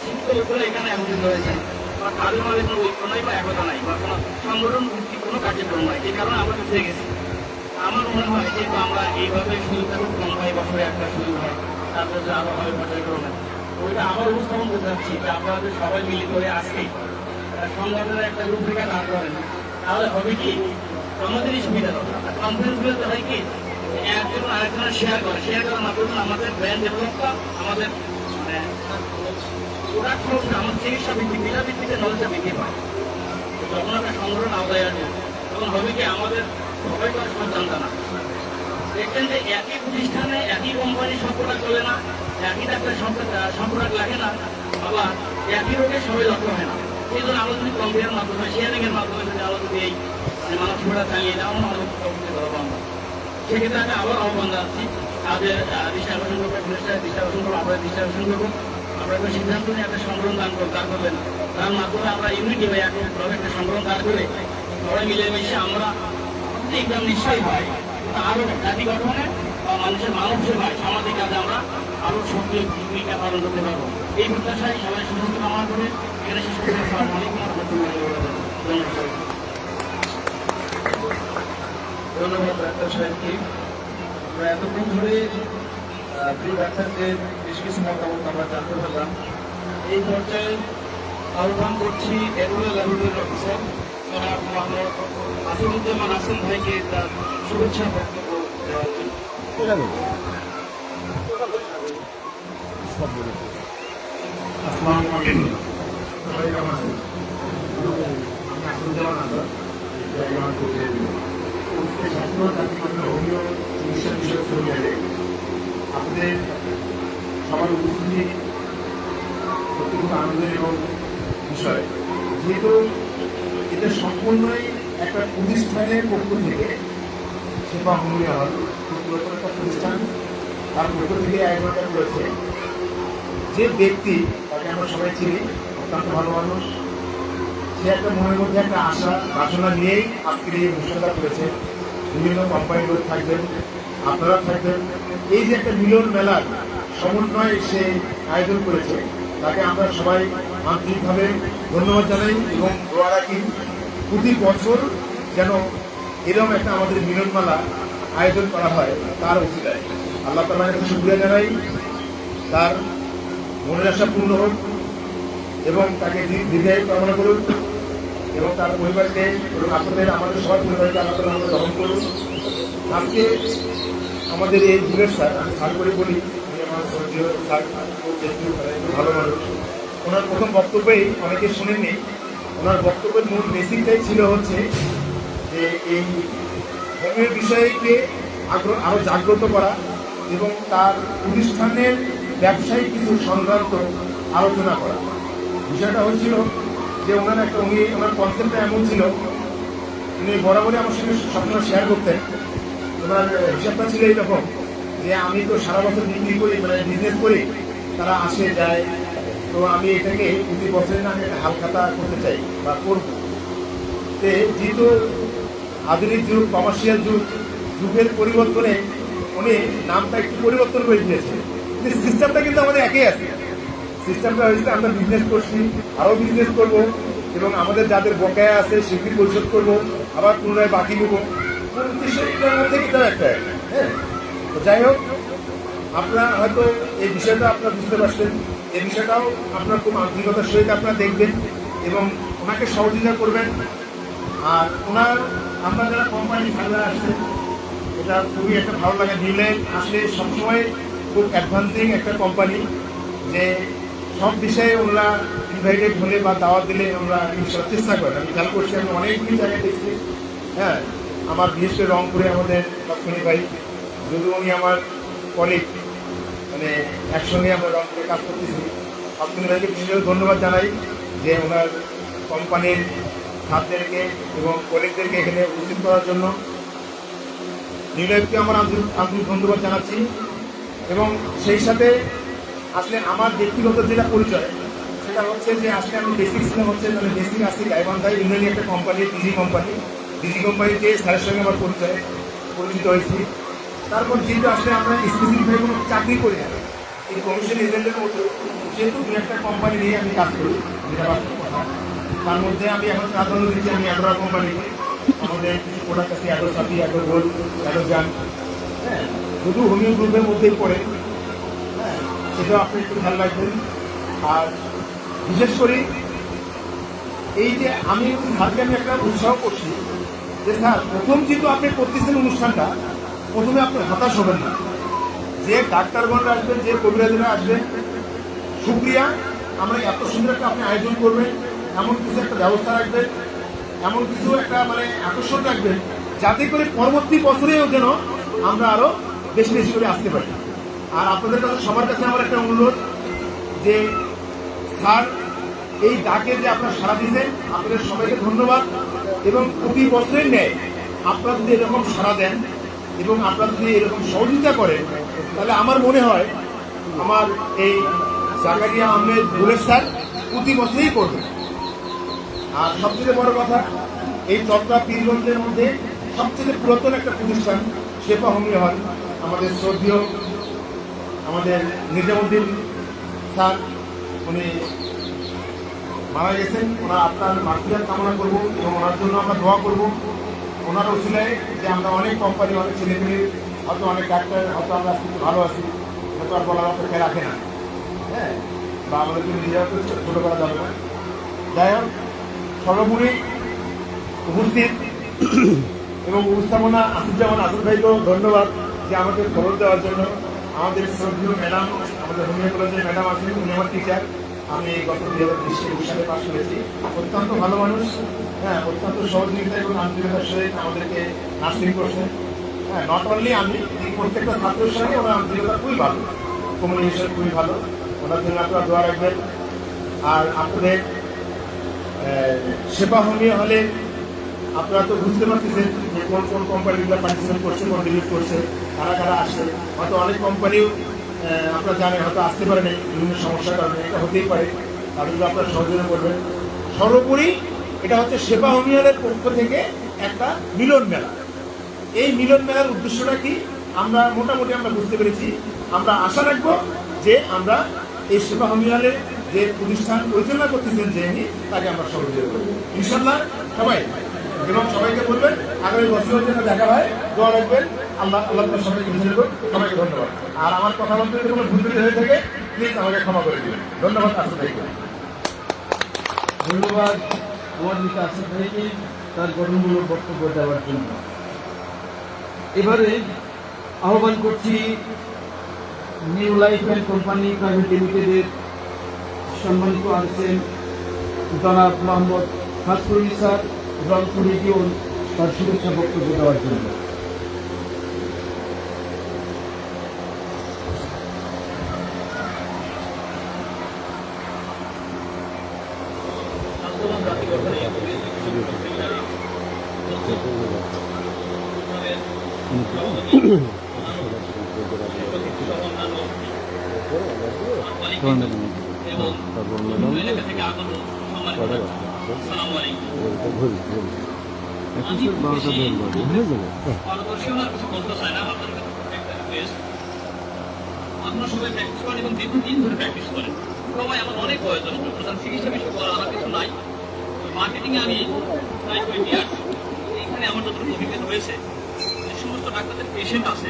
শিক্ষিত লোকগুলো এখানে একত্রিত হয়েছে, বা তাদের মধ্যে কোনো ঐক্য নাই বা একতা নাই বা কোনো সংগঠন ভিত্তিক কোনো কার্যক্রম নাই, এই কারণে আমরা পিছিয়ে গেছি। আমার মনে হয় যেহেতু আমরা এইভাবে সুযোগটা খুব কম হয়, বছরে একটা সুযোগ হয়, তারপরে যে আরো হয় পর্যায়ক্রমে, ওইটা আবার উপস্থাপন করতে চাচ্ছি যে আপনারা যদি সবাই মিলিত হয়ে আজকে সংগঠনের একটা রূপরেখা দাঁড় করেন, তাহলে হবে কি আমাদেরই সুবিধা হবে। কনফারেন্সগুলোতে হয় কি একজন আরেকজনের শেয়ার করার মাধ্যমে আমাদের ব্র্যান্ড ডেভেলপটা, আমাদের মানে প্রোডাক্ট ফ্লোটা, আমাদের চিকিৎসা ভিত্তিক বিনা ভিত্তিতে নলেজটা বৃদ্ধি পায়। যখন আমরা সংগঠন আওতায় আসবো তখন হবে কি আমাদের সবাই তো সন্তান না, দেখবেন যে একই প্রতিষ্ঠানে একই কোম্পানি সব প্রোডাক্ট চলে না, একই ডাক্তার সব প্রোডাক্ট লাগে না, আবার একই রোগে সবাই লক্ষ্য হয় না। সেই জন্য আমরা যদি কম্পিউটার মাধ্যমে, শেয়ারিং এর মাধ্যমে যদি আমরা যদি এই মানব সেবাটা চালিয়ে যাওয়া আমাদের উপকৃত হবো আমরা। সেক্ষেত্রে আমি আবার আহ্বান জানাচ্ছি, তাদের দৃষ্টি আকর্ষণ করবো, দৃষ্টি আকর্ষণ করবো, আপনাদের দৃষ্টি আকর্ষণ করবো, আমরা একটা সিদ্ধান্ত নিয়ে একটা সংগঠন দান করবেন, তার মাধ্যমে আমরা ইউনিটি বা একভাবে একটা সংগঠন দান করে সবাই মিলেমিশে আমরা একদম নিশ্চয়ই হয় আরো জাতি গঠনে বা মানুষের মানব সেবায়, সামাজিক কাজে আমরা আরো সক্রিয় ভূমিকা পালন করতে পারবো। এই প্রত্যাশায় সবাই সুস্থ কামনা করে এখানে শেষ করতে আসসালামু আলাইকুম ওয়া রাহমাতুল্লাহি ওয়া বারাকাতুহু। ধন্যবাদ ডাক্তার সাহেবকে। আমরা এতক্ষণ ধরে প্রিয় ডাক্তারদের বেশ কিছু মতামত আমরা জানতে পারলাম। এই পর্যায়ে আহ্বান করছি এরুলা ল্যাবরেটরি অফিসার জনাব মোহাম্মদ আসিফুজ্জামান হাসান ভাইকে তার শুভেচ্ছা বক্তব্য দেওয়ার জন্য। আসসালামু আলাইকুম। সবাই কেমন আছেন? আমি আসিফুজ্জামান হাসান, হোমিও চিকিৎসা বিষয়ক সেমিনারে আপনাদের সবার উপস্থিতি সত্যি খুব আনন্দের এবং বিষয়, যেহেতু এটা সম্পূর্ণই একটা প্রতিষ্ঠানের পক্ষ থেকে, সেবা হোমিও হল খুব পুরাতন একটা প্রতিষ্ঠান, তার পক্ষ থেকে আয়োজনটা করেছে। যে ব্যক্তি, তাকে আমরা সবাই চিনি, অত্যন্ত ভালো মানুষ, সে একটা মনের মধ্যে একটা আশা বাসনা নিয়েই আজকের এই অনুষ্ঠানটা করেছে। বিভিন্ন কোম্পানিগুলো থাকবেন, আপনারা থাকবেন, এই যে একটা মিলন মেলার সমন্বয় সে আয়োজন করেছে, তাকে আমরা সবাই আন্তরিকভাবে ধন্যবাদ জানাই এবং দোয়া রাখি প্রতি বছর যেন এরকম একটা আমাদের মিলনমেলা আয়োজন করা হয় তার উচিলায়। আল্লাহ তাআলার কাছে শুকরিয়া জানাই, তার মনের আশা পূর্ণ হোক এবং তাকে দীর্ঘায়ু কামনা করুন এবং তার পরিবারকে এবং আপনাদের আমাদের সবার পরিবারকে আল্লাহ তাআলা আমাদের গ্রহণ করুন। আজকে আমাদের এই যুগের স্যার, আমি স্যার করে বলি, উনি আমার শ্রদ্ধেয় স্যার, ভালো মানুষ। ওনার প্রথম বক্তব্যেই অনেকে শুনেননি, ওনার বক্তব্যের মূল বেসিকটাই ছিল হচ্ছে যে এই হোমিও বিষয়কে আরো জাগ্রত করা এবং তার প্রতিষ্ঠানের ব্যবসায়িক কিছু সংক্রান্ত আলোচনা করা। বিষয়টা হচ্ছিল যে ওনার কনসেপ্টটা এমন ছিল, উনি বরাবরই আমার সঙ্গে সবসময় শেয়ার করতেন। ওনার হিসাবটা ছিল এইরকম যে আমি তো সারা বছর বিক্রি করি, মানে বিজনেস করি, তারা আসে যায়, তো আমি এটাকে প্রতি বছরে না আমি একটা হালখাতা করতে চাই বা করবো। যেহেতু আধুনিক যুগ, কমার্শিয়াল যুগের পরিবর্তনে উনি নামটা একটু পরিবর্তন করে দিয়েছে, কিন্তু সিস্টেমটা কিন্তু আমাদের একই আছে। সিস্টেমটা হয়েছে আমরা বিজনেস করছি, আরও বিজনেস করব এবং আমাদের যাদের বকেয়া আছে সেগুলি পরিশোধ করবো, আবার পুনরায় বাকি নেবো, উদ্দেশ্যটার মধ্যে কিন্তু একটা। হ্যাঁ, তো যাই হোক, আপনারা হয়তো এই বিষয়টা আপনারা বুঝতে পারছেন, এই বিষয়টাও আপনার খুব আন্তরিকতার সহিত আপনারা দেখবেন এবং ওনাকে সহযোগিতা করবেন। আর আমরা যারা কোম্পানি সার্ভে আসছেন, এটা খুবই একটা ভালো লাগে। নিলে আসলে সবসময় খুব অ্যাডভান্সিং একটা কোম্পানি, যে সব বিষয়ে ওনারা ইনভাইটেড হলে বা দাওয়াত দিলে আমরা চেষ্টা করি। আমি খেয়াল করছি, আমি অনেকগুলি জায়গায় দেখছি। হ্যাঁ, আমার বিশেষ করে রংপুরে আমাদের লক্ষ্মণী ভাই, যদিও উনি আমার কলিগ, মানে একসঙ্গে আমরা রংপুরে কাজ করতেছি, লক্ষ্মণী ভাইকে বিশেষ ধন্যবাদ জানাই যে ওনার কোম্পানির ছাত্রদেরকে এবং কলিগদেরকে এখানে উপস্থিত করার জন্য। নিউইয়র্ককে আমার আন্তরিক ধন্যবাদ জানাচ্ছি। এবং সেই সাথে আসলে আমার ব্যক্তিগত যেটা পরিচয়, সেটা হচ্ছে যে আসলে আমি বেসিক ছিলাম হচ্ছে, মানে বেসিক আসছি গাইবান্ধায় ইউনিয়নি একটা কোম্পানি, ডিজি কোম্পানিতে স্যারের সঙ্গে আমার পরিচিত হয়েছি। তারপর যেহেতু আসলে আমরা স্পেসিফিকভাবে কোনো চাকরি করি না, এই কমিশন এজেন্টের মতো, যেহেতু দু একটা কোম্পানি নিয়ে আমি কাজ করি, যেটা বাস্তব কথা, তার মধ্যে আমি এখন প্রাধান্য দিচ্ছি আমি অ্যাডোরা কোম্পানিকে। আমাদের কিছু প্রোডাক্ট আছে এত সাথী এত গোল এত যান, হ্যাঁ শুধু হোমিও গ্রুপের মধ্যেই পড়ে, হ্যাঁ সেটাও আপনি একটু খেয়াল রাখবেন। আর বিশেষ করে এই যে আমি স্যারকে আমি একটা উৎসাহ করছি যে স্যার প্রথম যেহেতু আপনি করতেছেন অনুষ্ঠানটা, প্রথমে আপনি হতাশ হবেন না, যে ডাক্তারগণরা আসবেন, যে কবিরাজরা আসবেন, শুক্রিয়া, আমরা এত সুন্দর একটা আপনি আয়োজন করবেন, এমন কিছু একটা ব্যবস্থা রাখবেন, এমন কিছু একটা মানে আকর্ষণ রাখবেন যাতে করে পরবর্তী বছরেও যেন আমরা আরো বেশি বেশি করে আসতে পারি। আর আপনাদের কাছে সবার কাছে আমার একটা অনুরোধ যে স্যার এই ডাকে যে আপনারা সাড়া দিয়েছেন, আপনাদের সবাইকে ধন্যবাদ। এবং প্রতি বছরের ন্যায় আপনারা যদি এরকম সাড়া দেন এবং আপনারা যদি এরকম সহযোগিতা করেন, তাহলে আমার মনে হয় আমার এই জাকারিয়া আহমেদ বুলেট স্যার প্রতি বছরই করবেন। আর সবচেয়ে বড় কথা, এই চট্টগ্রাম পীরগঞ্জের মধ্যে সবচেয়ে পুরাতন একটা প্রতিষ্ঠান শেফা হোমিও হল, আমাদের শ্রদ্ধেয় আমাদের নিজামুদ্দিন স্যার, উনি মারা গেছেন। ওনার আপনার মাতৃহাত কামনা করবো এবং ওনার জন্য আমরা দোয়া করবো। ওনার ওসিলায় যে আমরা অনেক কোম্পানি, অনেক ছেলেমেয়ে, হয়তো অনেক ডাক্তার, হয়তো আমরা আজকে ভালো আছি, হয়তো আর বলার অপেক্ষা রাখে না, হ্যাঁ, বা আমাদেরকে নিজেরা ছোটো করা যাবে না। যাই হোক, সর্বোপরি উপস্থিত এবং উপস্থাপনা আসিফ ভাইকেও ধন্যবাদ যে আমাকে খবর দেওয়ার জন্য। আমাদের শ্রদ্ধেয় ম্যাডাম, আমাদের হোমিও কলেজের ম্যাডাম আছেন, উনি আমার টিচার। আমি গত 2020 সালে পাশ করেছি। অত্যন্ত ভালো মানুষ, হ্যাঁ, অত্যন্ত সহযোগিতা এবং আন্তরিকতার সহিত আমাদেরকে নার্সিং করছেন। হ্যাঁ, নট অনলি আমি, প্রত্যেকটা ছাত্রের সঙ্গে ওনার আন্তরিকতা খুবই ভালো, কমিউনিকেশন খুবই ভালো। ওনার জন্য আপনারা দোয়া রাখবেন। আর আপনাদের শেফা হোমিও হলে আপনারা তো বুঝতে পারতেছেন যে কোন কোন কোম্পানিগুলো পার্টিসিপেট করছে, কন্ট্রিবিউট করছে, কারা কারা আসছে। হয়তো অনেক কোম্পানিও আপনারা জানেন হয়তো আসতে পারে না বিভিন্ন সমস্যার কারণে, এটা হতেই পারে, তাদেরকে আপনারা সহযোগিতা করবেন। সর্বোপরি এটা হচ্ছে শেফা হোমিও হলের পক্ষ থেকে একটা মিলন মেলা। এই মিলন মেলার উদ্দেশ্যটা কি আমরা মোটামুটি আমরা বুঝতে পেরেছি। আমরা আশা রাখবো যে আমরা এই শেফা হোমিও হলে যে প্রতিষ্ঠান পরিচালনা করতেছেন যে তাকে আমরা সহযোগিতা করবো ইনশাল্লাহ সবাই। এবং সবাইকে বলবেন আগামী বছরের জন্য দেখা হয়, দোয়া রাখবেন। আল্লাহ সবাইকে বিশেষ করুন। সবাইকে ধন্যবাদ। আর আমার কথা বলতে যদি কোনো ভুল ত্রুটি হয়ে থাকে প্লিজ আমাকে ক্ষমা করে দিবেন। ধন্যবাদ আসিফ ভাইকে। ধন্যবাদ আমার মিস্টার আসিফ ভাইকে তার গঠনমূলক বক্তব্য দেওয়ার জন্য। এবারে আহ্বান করছি new Life and company private লিমিটেডের সম্মানিত আছেন জনাব মোহাম্মদ ফাজলুল স্যার, রংপুর রিজিয়ন, তার শুভেচ্ছা বক্তব্য দেওয়ার জন্য। আপনারা সবাই প্র্যাকটিস করেন এবং দীর্ঘদিন ধরে প্র্যাকটিস করেন। সবাই আমার অনেক প্রয়োজন, প্রধান চিকিৎসা বিষয় করার আমার কিছু নাই। মার্কেটিংয়ে আমি ট্রাই করে নিয়ে আসছি। এখানে আমার যতটুকু অভিজ্ঞতা হয়েছে, যে সমস্ত ডাক্তারদের পেশেন্ট আছে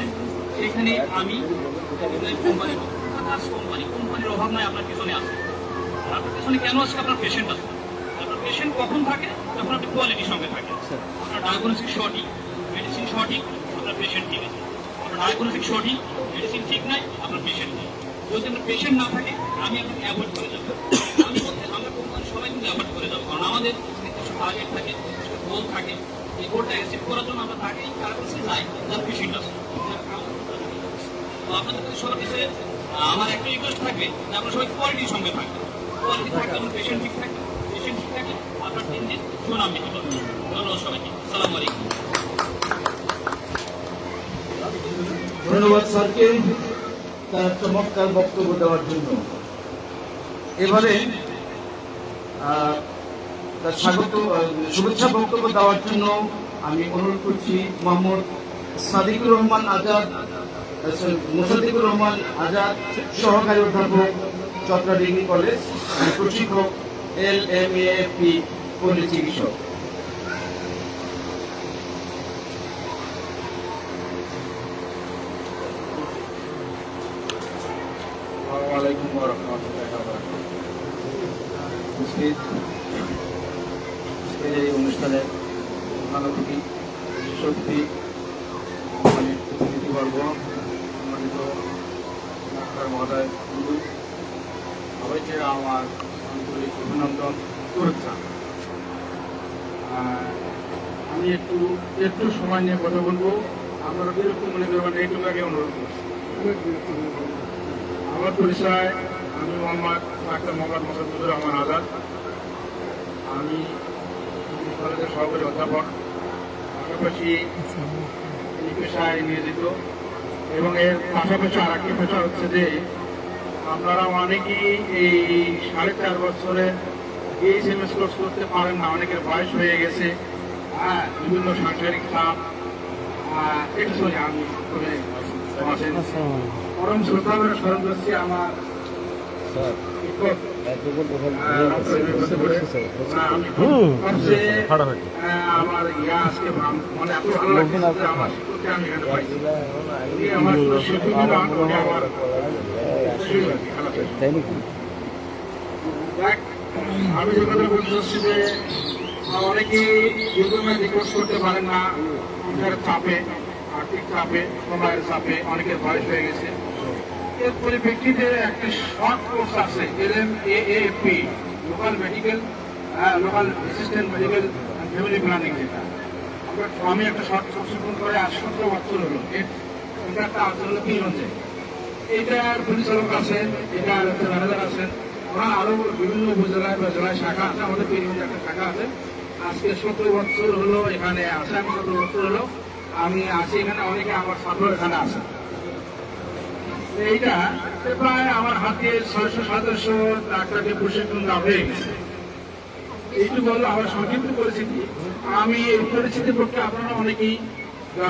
সেখানে আমি কোম্পানির অভাব নাই, আপনার পিছনে আছে। আপনার পিছনে কেন আছে? আপনার পেশেন্ট আছে। আপনার পেশেন্ট কখন থাকে? যখন আপনি কোয়ালিটির সঙ্গে থাকে। আপনার ডায়াগনোসিস সঠিক, মেডিসিন সঠিক, আপনার পেশেন্ট ঠিক আছে। আপনার ডায়াগনোসিস সঠিক, মেডিসিন ঠিক নাই, আপনার পেশেন্ট নেই। যদি আপনার পেশেন্ট না থাকে আমি আপনাকে অ্যাভয়েড করে যাবো। আমি বলতে আমরা কোম্পানি সবাই কিন্তু অ্যাভয়েড করে যাবো, কারণ আমাদের কিছু টার্গেট থাকে, কিছু গোল থাকে। এই গোলটা অ্যাচিভ করার জন্য আমরা তাকে কার কাছে যাই যার পেশেন্ট আছে। তো আপনাদের সবার কাছে আমার একটা রিকোয়েস্ট থাকবে যে আপনারা সবাই কোয়ালিটির সঙ্গে থাকবেন। কোয়ালিটি থাকলে আমার পেশেন্ট ঠিক থাকে, পেশেন্ট ঠিক থাকে, আপনার দিন দিন সুনাম দিতে পারবেন। ধন্যবাদ সবাইকে। আসসালামু আলাইকুম। ধন্যবাদ স্যারকে তার চমৎকার বক্তব্য দেওয়ার জন্য। এবারে তার স্বাগত শুভেচ্ছা বক্তব্য দেওয়ার জন্য আমি অনুরোধ করছি মোহাম্মদ সাদিকুর রহমান আজাদ, মুসাদ্দিকুর রহমান আজাদ, সহকারী অধ্যাপক, চট্টগ্রাম ডিগ্রি কলেজ, প্রশিক্ষক, LMAFP পল্লী চিকিৎসক। আলাইকুম ওয়া রাহমাতুল্লাহি ওয়া বারাকাতুহু। আজকের এই অনুষ্ঠানে প্রধান অতিথি, সত্যি সম্মানিত প্রতিনিধিবর্গ, সম্মানিত ডাক্তার মহোদয়, বন্ধু, সবাইকে আমার আন্তরিক অভিনন্দন, শুভেচ্ছা। আমি একটু সময় নিয়ে কথা বলবো, আপনারা বিরক্ত মনে করবেন এইটুকু আগে অনুরোধ করছি। আমার পরিচয়, আমি ডাক্তার মোহাম্মদ মোসাদ্দুর রহমান আজাদ। আমি কলেজের সহকারী অধ্যাপক, পাশাপাশি এই পেশায় নিয়োজিত, এবং এর পাশাপাশি আর একটি পেশা হচ্ছে যে আপনারা অনেকেই এই 4.5 বছরে BSMS কোর্স করতে পারেন না, অনেকের বয়স হয়ে গেছে, বিভিন্ন সাংসারিক চাপ। আমি পরম শ্রদ্ধা করে স্মরণ করছি আমার আমার ইয়া আজকে মানে এত ভালো লাগছে আমার শিক্ষককে আমি এখানে পাইছি। আমার শিক্ষক আমার আমি যে কথা বলতে চাচ্ছি যে অনেকেই কোর্স করতে পারেন না, চাপে, আর্থিক চাপে, সময়ের চাপে, অনেকের বয়স হয়ে গেছে। এর পরিপ্রেক্ষিতে একটি শর্ট কোর্স আছে LMAAP, local assistant medical and family planning, যেটা আমি একটা শর্ট কোর্স করে 17 বছর হলো। এটা একটা আছে হলো কিরঞ্জে, এইটার পরিচালক আছেন, এটার ম্যানেজার আছেন, ওরা আরো বিভিন্ন উপজেলায় বা জেলায় শাখা আছে, আমাদের কিরঞ্জে একটা শাখা আছে। আজকে 17 বছর হলো এখানে আছে, আমি 17 বছর হলো আমি আছি এখানে, অনেকে আমার ছাত্র এখানে আছে। এইটা প্রায় আমার হাতে 600-700 ডাক্তারকে প্রশিক্ষণ দেওয়া হয়ে গেছে। এইটুকু বললো আমার সংক্ষিপ্ত পরিস্থিতি। আমি এই পরিস্থিতির পক্ষে আপনারা অনেকেই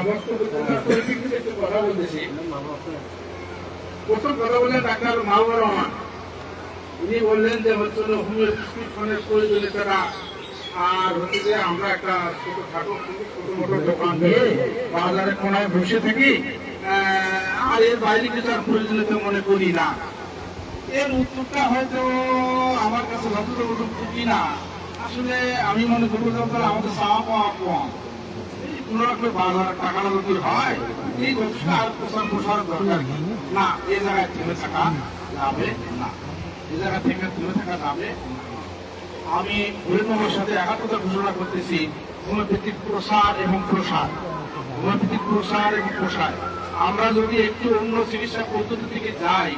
বক্তব্য পরিপ্রেক্ষিতে একটু কথা বলতেছি। প্রথম কথা বললেন ডাক্তার মাহবুবুর রহমান, উনি বললেন যে হচ্ছে হোমিও প্রেসক্রিপশনের প্রয়োজনীয়তা, আর হচ্ছে যে আমরা একটা ছোটখাটো ছোট মোটো দোকান দিয়ে বাজারে কোনায় বসে থাকি, আর এর বাইরে কিছু আর প্রয়োজনীয়তা মনে করি না। এর উত্তরটা হয়তো আমার কাছে যতটুকু কিনা, আসলে আমি মনে করবো যে আমাদের চাওয়া পাওয়া কম। কোনো রকমের বাজার টাকাটা যদি হয়, এই ব্যবসা আর প্রসার দরকার না। এই জায়গায় থেমে থাকা যাবে না, এই জায়গা থেকে থেমে থাকা যাবে। আমি পরিক্রমার সাথে একাত্মতা ঘোষণা করতেছি, হোমিওপ্যাথিক প্রসার এবং প্রসার, হোমিওপ্যাথিক প্রসার এবং প্রসার। আমরা যদি একটু অন্য চিকিৎসা পদ্ধতি থেকে যাই,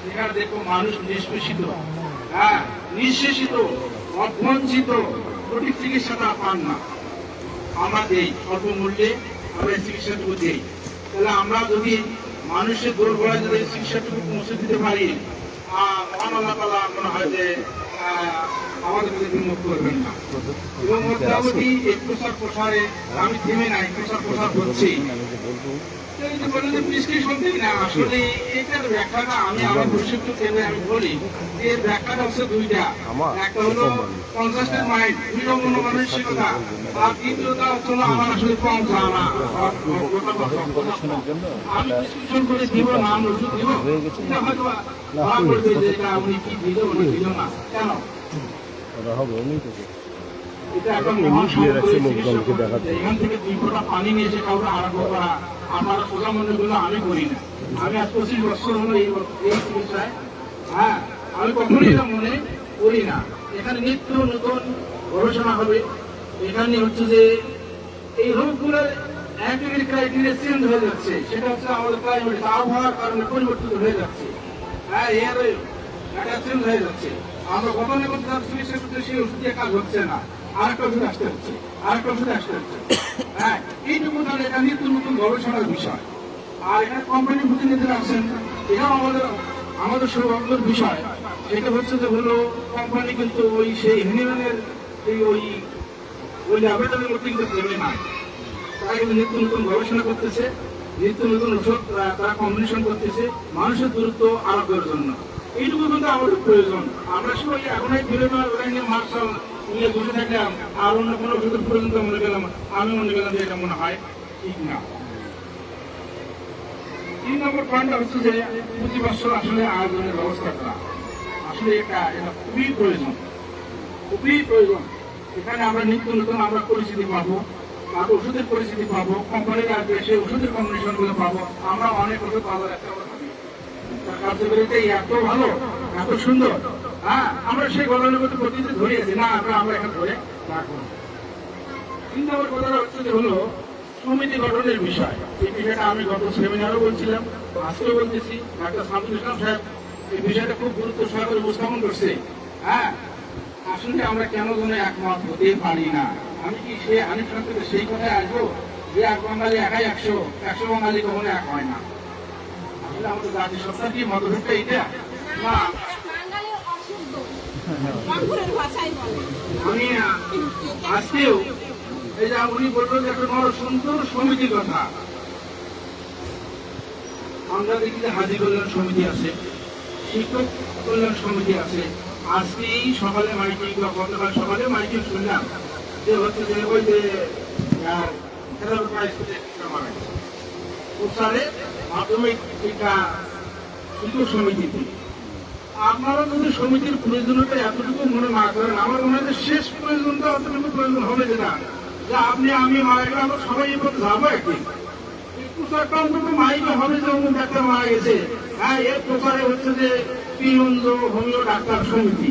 সেখানে দেখবো মানুষ নিষ্পেষিত, নিঃশেষিত, অবঞ্চিত, সঠিক চিকিৎসা তারা পান না। আমরা দেই অল্প মূল্যে, আমরা চিকিৎসাটুকু দিই। তাহলে আমরা যদি মানুষের দোরগোড়ায় যদি চিকিৎসাটুকু পৌঁছে দিতে পারি, মহান আল্লাহ তাআলা মনে হয় যে আমাদের মধ্যে বিমুখ করবেন না। এবং মোটামুটি এই প্রসার প্রসারে আমি থেমে নাই, প্রসার প্রসার হচ্ছে। আসলে এটার ব্যাখ্যাটা আমি আমার প্রশিক্ষক কেন্দ্রে আমি বলি যে ব্যাখ্যাটা হচ্ছে দুইটা, একটা হলো কনসাস্টেন্ট মাইন্ড, দৃঢ় মনোমানসিকতা, আর দ্বিতীয়টা হচ্ছে আমার আসলে কম জানা। আমি প্রেসক্রিপশন করে দিব, নাম ওষুধ দিব, এটা হয়তো ধরা পড়বে যে এটা আপনি কি দিল দিল না কেন। এটা এখন এখান থেকে 2 ফোঁটা পানি নিয়ে এসে কাউকে আরম্ভ করা, আপনারা সোজা মনে করলে আমি করি না। আমি আজ 25 বছর হলো এই চিকিৎসায়, আমি কখনোই এটা মনে করি না। এখানে নিত্য নতুন গবেষণা হবে। এখানে হচ্ছে যে এই রোগগুলোর অ্যান্টিবায়োটিক ক্রাইটেরিয়া চেঞ্জ হয়ে যাচ্ছে, সেটা হচ্ছে আমাদের ক্লাইমেট, আবহাওয়ার কারণে পরিবর্তিত হয়ে যাচ্ছে, এর এটা চেঞ্জ হয়ে যাচ্ছে। আমরা গতানুগতিক চিকিৎসা করতে সেই ওষুধ দিয়ে কাজ হচ্ছে না, আরেকটা ওষুধ আসতে হচ্ছে, আরেকটা ওষুধ আসতে হচ্ছে। এইটুকু তাহলে এটা নিত্য নতুন গবেষণার বিষয়। আর এখানে কোম্পানির প্রতিনিধিরা আছেন, এটাও আমাদের সৌভাগ্যের বিষয়। এটা হচ্ছে যে হলো কোম্পানি কিন্তু ওই সেই হিউম্যানের ওই আবেদনের মধ্যে কিন্তু দেবে না। তারা কিন্তু নিত্য নতুন গবেষণা করতেছে, নিত্য নতুন ওষুধ তারা কম্বিনেশন করতেছে মানুষের দূরত্ব আরোগ্যের জন্য। এইটুকু কিন্তু আমাদের প্রয়োজন। আমরা সবাই এখন এই নিয়ে মার্শাল নিয়ে বসে থাকলাম, আর অন্য কোনো ওষুধের প্রয়োজন মনে গেলাম, আমি মনে গেলাম যে এটা মনে হয় ঠিক না। 3 নম্বর পয়েন্টটা হচ্ছে যে প্রতি বছর আসলে আয়োজনের ব্যবস্থা করা আসলে এটা খুবই প্রয়োজন, খুবই প্রয়োজন। এখানে আমরা নিত্য নতুন আমরা পরিচিতি পাবো, তারপর ওষুধের পরিচিতি পাবো, কোম্পানির আসবে সেই ওষুধের কম্বিনেশন গুলো পাবো। আমরা অনেক ওষুধ পাবো, একটা কথা ভাবি, তার কার্যকারিতা এত ভালো, এত সুন্দর। হ্যাঁ, আমরা সেই গতানুগত পদ্ধতি ধরিয়েছি না, আমরা এখন ধরে রাখবো। 3 নম্বর কথাটা হচ্ছে যে হলো সমিতি গঠনের বিষয়। এই বিষয়টা আমি গত সেমিনারও বলছিলাম, আজকেও বলতেছি। ডাক্তার সামুল ইসলাম সাহেব এই বিষয়টা খুব গুরুত্ব সহকারে উপস্থাপন করছে। হ্যাঁ, আসলে আমরা কেন যেন একমত হতে পারি না। আমি কি সে আনিফ সাহেব সেই কথায় আসবো যে এক বাঙালি একাই 100 বাঙালি কখনো এক হয় না। আসলে আমাদের জাতির সত্তা কি মতভেদটা এটা না। বাঙালির অশুদ্ধ অঙ্কুরের ভাষায় বলে। আমি আজকেও এই যে উনি বলবেন যে একটা বড় সুন্দর সমিতির কথা। আমরা দেখি যে হাজি কল্যাণ সমিতি আছে, শিক্ষক কল্যাণ সমিতি আছে। আজকে এই সকালে মাইকিং বা গতকাল সকালে মাইকিং শুনলাম যে হচ্ছে যে ওই যে মাধ্যমিক শিক্ষা শিক্ষক সমিতিতে আপনারা যদি সমিতির প্রয়োজনীয়তা এতটুকু মনে না করেন, আমার মনে হয় শেষ প্রয়োজনটা অতটুকু প্রয়োজন হবে যেটা যে আপনি আমি মারা গেলে আমরা সবাই এর মধ্যে যাবো একদিন। প্রচারটা অন্তত মাইকে হবে যে অমুক ডাক্তার মারা গেছে। হ্যাঁ, এর প্রচারে হচ্ছে যে পিরঞ্জ হোমিও ডাক্তার সমিতি।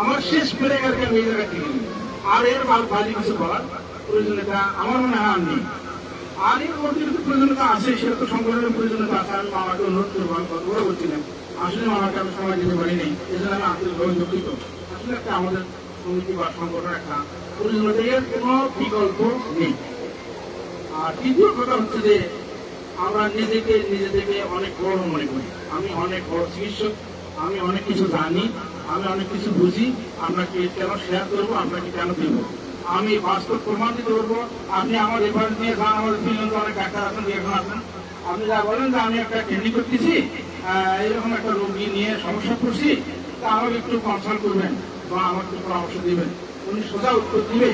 আমার শেষ পেরে গেলে আমি এই জায়গায় থেকে আর এর বাড়ি কিছু করার প্রয়োজনীয়তা আমার মনে হয় নেই। আর এর অতিরিক্ত প্রয়োজনীয়তা আছে, সেটা তো সংগঠনের প্রয়োজনীয়তা আছে। আমি মামাকে অনুরোধ করবো, আমি কত বড় বলছিলাম আসলে মামাকে আমি সময় দিতে পারি নাই, এজন্য আমি আন্তরিকভাবে দুঃখিত। আসলে একটা আমাদের সমিতি বা সংগঠন একটা প্রয়োজনীয়তা, এর কোনো বিকল্প নেই। আর তৃতীয় কথা হচ্ছে যে আমরা নিজেদেরকে অনেক বড় মনে করি। আমি অনেক বড় চিকিৎসক, আমি অনেক কিছু জানি, আমি অনেক কিছু বুঝি। আপনাকে কেন শেয়ার করবো, আপনাকে কেন দেব, আমি বাস্তব প্রমাণ দিতে পারবো। আপনি আমার রেফারেন্স নিয়ে যান, আমাদের তিনজন অনেক ডাক্তার আছেন, এখন আছেন, আপনি যা বলেন যে আমি একটা ক্লিনিক করতেছি, এরকম একটা রোগী নিয়ে সমস্যা করছি, তা আমাকে একটু কনসাল্ট করবেন বা আমাকে একটু পরামর্শ দিবেন। উনি সোজা উত্তর দিবে,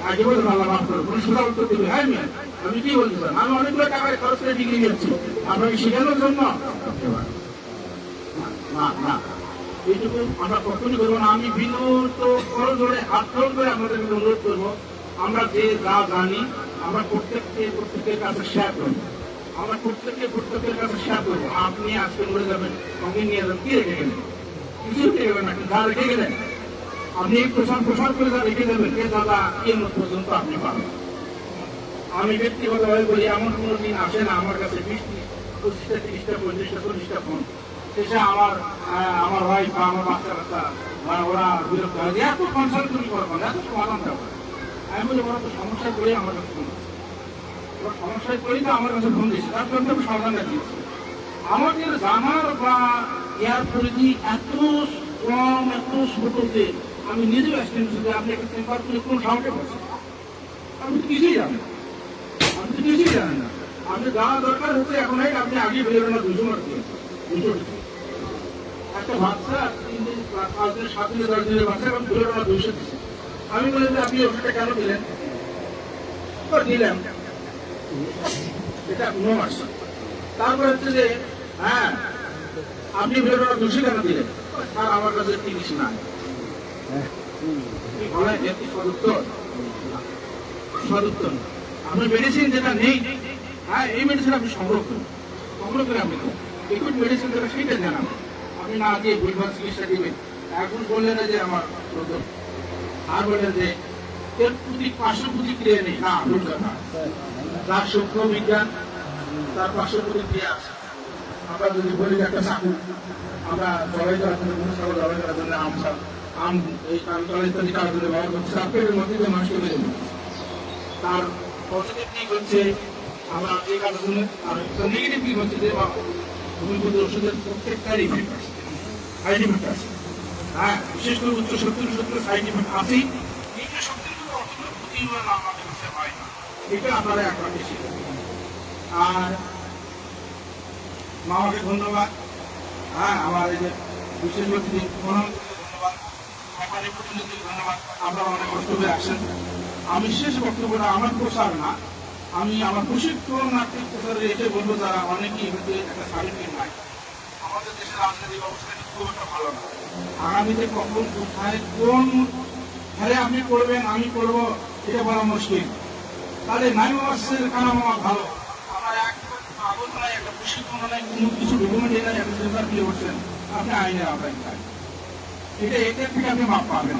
আগে বলে ভালো মাফ করবো, উনি সোজা উত্তর দিবে হ্যাঁ আমি কি বলতে চান, আমি অনেকগুলো টাকায় খরচ করে ডিগ্রি নিচ্ছি, আপনাকে শেখানোর জন্য না না, এইটুকু আমরা কখনই করবো না। আমি বিনত খরচ ধরে হাত খরচ করে আপনাদের অনুরোধ করবো, আমরা যে যা জানি আমরা প্রত্যেকের কাছে শেয়ার করবো, আমরা প্রত্যেকের কাছে শেয়ার করবো। আপনি আজকে মরে যাবেন, সঙ্গে নিয়ে যাবেন, কি রেখে গেলেন? কিছু রেখে গেলেন না, যা রেখে গেলেন আপনি প্রসার করে যা রেখে দেবেন, এ দাদা কেমন পর্যন্ত আপনি পাবেন। আমি ব্যক্তিগতভাবে বলি, এমন কোনো দিন আসে না আমার কাছে 20টা 25টা 30টা 35টা 40টা ফোন শেষে আমার ওয়াইফ বা আমার বাচ্চা ওরা বিরক্ত হয় যে এত কনসাল্ট তুমি করবো না, এত সমাধান দেবো। আমি বলি ওরা তো সমস্যায় পড়ে আমার কাছে ফোন, ওরা সমস্যায় পড়েই তো আমার কাছে ফোন দিয়েছে, তার জন্য আমি সমাধানটা দিয়েছি। আমাদের জানার বা ইয়ার পরিধি এত কম, এত ছোট যে আমি নিজেও এক্সপিরিয়েন্স যে আপনি একটা চেম্বার করে কোন সাহসে করছেন, আপনি তো কিছুই জানেন, আপনি তো কিছুই জানেন না। আপনি যাওয়া দরকার হচ্ছে এখন আপনি আগে বেরোবেন না 200 মার্ক দিয়ে, 200 একটা বাচ্চা 3 দিন 5 দিন 7 দিন 10 দিনের বাচ্চা এখন বেরোবেন না 200 দিচ্ছে। আমি বললাম যে আপনি ওষুধটা কেন দিলেন? তো দিলাম, এটা নো মাস। তারপর হচ্ছে যে হ্যাঁ আপনি বেরোবেন না 200 কেন দিলেন? স্যার আমার কাছে চিকিৎসা নাই। সদুত্তর আপনার মেডিসিন যেটা নেই, হ্যাঁ এই মেডিসিন আপনি সংগ্রহ করে আপনি লিকুইড মেডিসিন যেটা সেইটা জানান, আপনি না দিয়ে ভুলভাল চিকিৎসা দিবেন। এখন বললেন যে আমার আর বললেন যে এর পার্শ্ব প্রতিক্রিয়া নেই, না ভুল কথা। তার সূক্ষ্ম বিজ্ঞান, তার পার্শ্ব প্রতিক্রিয়া আছে। আমরা যদি বলি একটা চাকু আমরা জবাই করার জন্য জবাই করার জন্য আম এই কানতলা ইত্যাদি কাটার জন্য ব্যবহার করছি, আপেলের মধ্যে যে মানুষকে মেরে দিচ্ছে, তার পজিটিভ দিক হচ্ছে আমরা এই কাটার জন্য, আর নেগেটিভ দিক হচ্ছে যে হোমিওপ্যাথি ওষুধের প্রত্যেকটার ইফেক্ট আছে, সাইড ইফেক্ট আছে। হ্যাঁ, বিশেষ করে উচ্চ 70 সাইড ইফেক্ট আছেই। নিম্ন 70 অতগুলো ক্ষতি আমাদের কাছে হয় না, এটা আপনারা একবার বেশি। আর মামাকে ধন্যবাদ, হ্যাঁ আমার এই যে বিশেষ অতিথি ধন্যবাদ, সরকারি প্রতিনিধিকে ধন্যবাদ। আপনারা অনেক কষ্ট করে আসেন। আমি শেষ বক্তব্যটা আমার প্রচার না, আমি আমার প্রশিক্ষণার্থী কোথায় এসে বলবো তারা অনেকেই হয়তো একটা সার্টিফিকেট নাই। আমাদের দেশের রাজনৈতিক অবস্থা কিন্তু খুব একটা ভালো না। আগামীতে কখন কোথায় কোন হারে আপনি করবেন আমি করবো এটা বলা মুশকিল। তাহলে 9 মাসের কানা মামা ভালো, আমার আগুন নাই, একটা প্রশিক্ষণ নাই, কোনো কিছু ডকুমেন্ট নাই, আপনি পেপার দিয়ে বসছেন, আপনি আইনের আওতায় থাকেন। এটার থেকে আপনি মাপ পাবেন।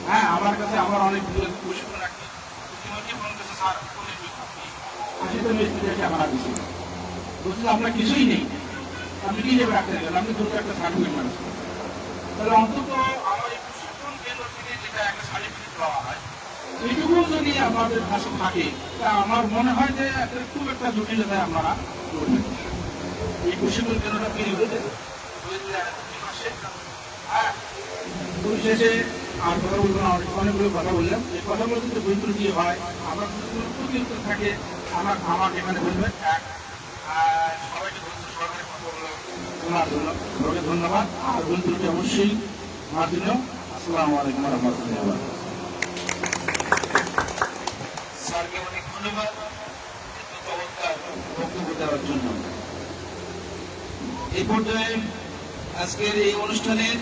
হ্যাঁ, আমার কাছে আমার অনেক প্রশিক্ষণ রাখি, ফোন করছে স্যার আসিতে মিস্ত্রি আমার দিচ্ছি, বলছি আপনার কিছুই নেই, আপনি কি যাবে রাখতে গেলেন, আপনি দুটো একটা সার্টিফিকেট মানুষ। তাহলে অন্তত আমার এই প্রশিক্ষণ কেন্দ্র থেকে যেটা একটা সার্টিফিকেট দেওয়া হয়, এইটুকু যদি আমাদের কাছে থাকে, তা আমার মনে হয় যে খুব একটা জটিলতায় আপনারা করবেন। এই প্রশিক্ষণ কেন্দ্রটা তৈরি হয়েছে 2003 মাসে। হ্যাঁ, পরিশেষে আর কথা বলবো না, অনেকগুলো কথা বললাম। এই কথাগুলো যদি ভুল ত্রুটি হয়, আমার কোনো প্রতিউত্তর থাকে, আমাকে এখানে বলবেন। সবাইকে সরকারি কথাগুলো শোনার জন্য সবাইকে ধন্যবাদ। আর ভুল ত্রুটি অবশ্যই মার্জনীয়। আসসালামু আলাইকুম রহমতুল্লাহ। স্যারকে অনেক ধন্যবাদ এত চমৎকার বক্তব্য দেওয়ার জন্য। এই পর্যায়ে আজকের এই অনুষ্ঠানের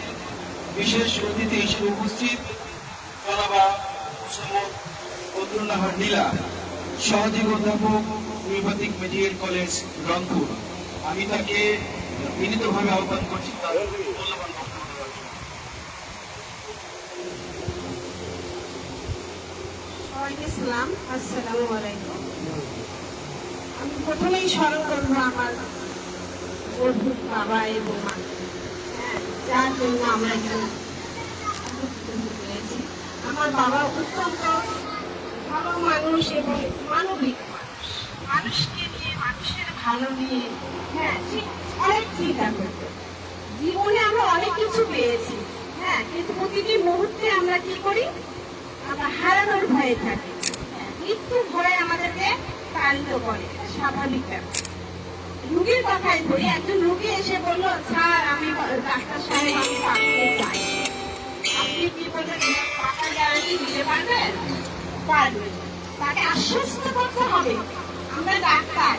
বিশেষ অতিথি হিসেবে উপস্থিত জনাবা মোসাম্মদ বদরুন্নাহার নীলা, সহযোগী অধ্যাপক নৃপাতিক মেডিকেল কলেজ রংপুর। আমি তাকে বিনীতভাবে আহ্বান করছি তার মূল্যবান বক্তব্য দেওয়ার জন্য। সবাইকে সালাম, আসসালামু আলাইকুম। আমি প্রথমেই স্মরণ করবো আমার অদ্ভুত বাবা এবং মা, যার জন্য আমরা এখানে পেয়েছি। আমার বাবা অত্যন্ত ভালো মানুষ এবং মানবিক মানুষ, মানুষকে নিয়ে, মানুষের ভালো নিয়ে ঠিক অনেক চিন্তা করত। জীবনে আমরা অনেক কিছু পেয়েছি, কিন্তু প্রতিটি মুহূর্তে আমরা কি করি, আমরা হারানোর ভয়ে থাকি, মৃত্যুর ভয়ে আমাদেরকে তাড়িত করে, স্বাভাবিক ব্যাপার। রুগীর কথাই বলি, একজন রুগী এসে বললো, স্যার আমি ডাক্তার সাহেব আমি পাঠাতে চাই। আপনি কি বলবেন, টাকা গ্যারান্টি দিতে পারবেন? পারবেন। তাকে আশ্বস্ত করতে হবে আমরা ডাক্তার,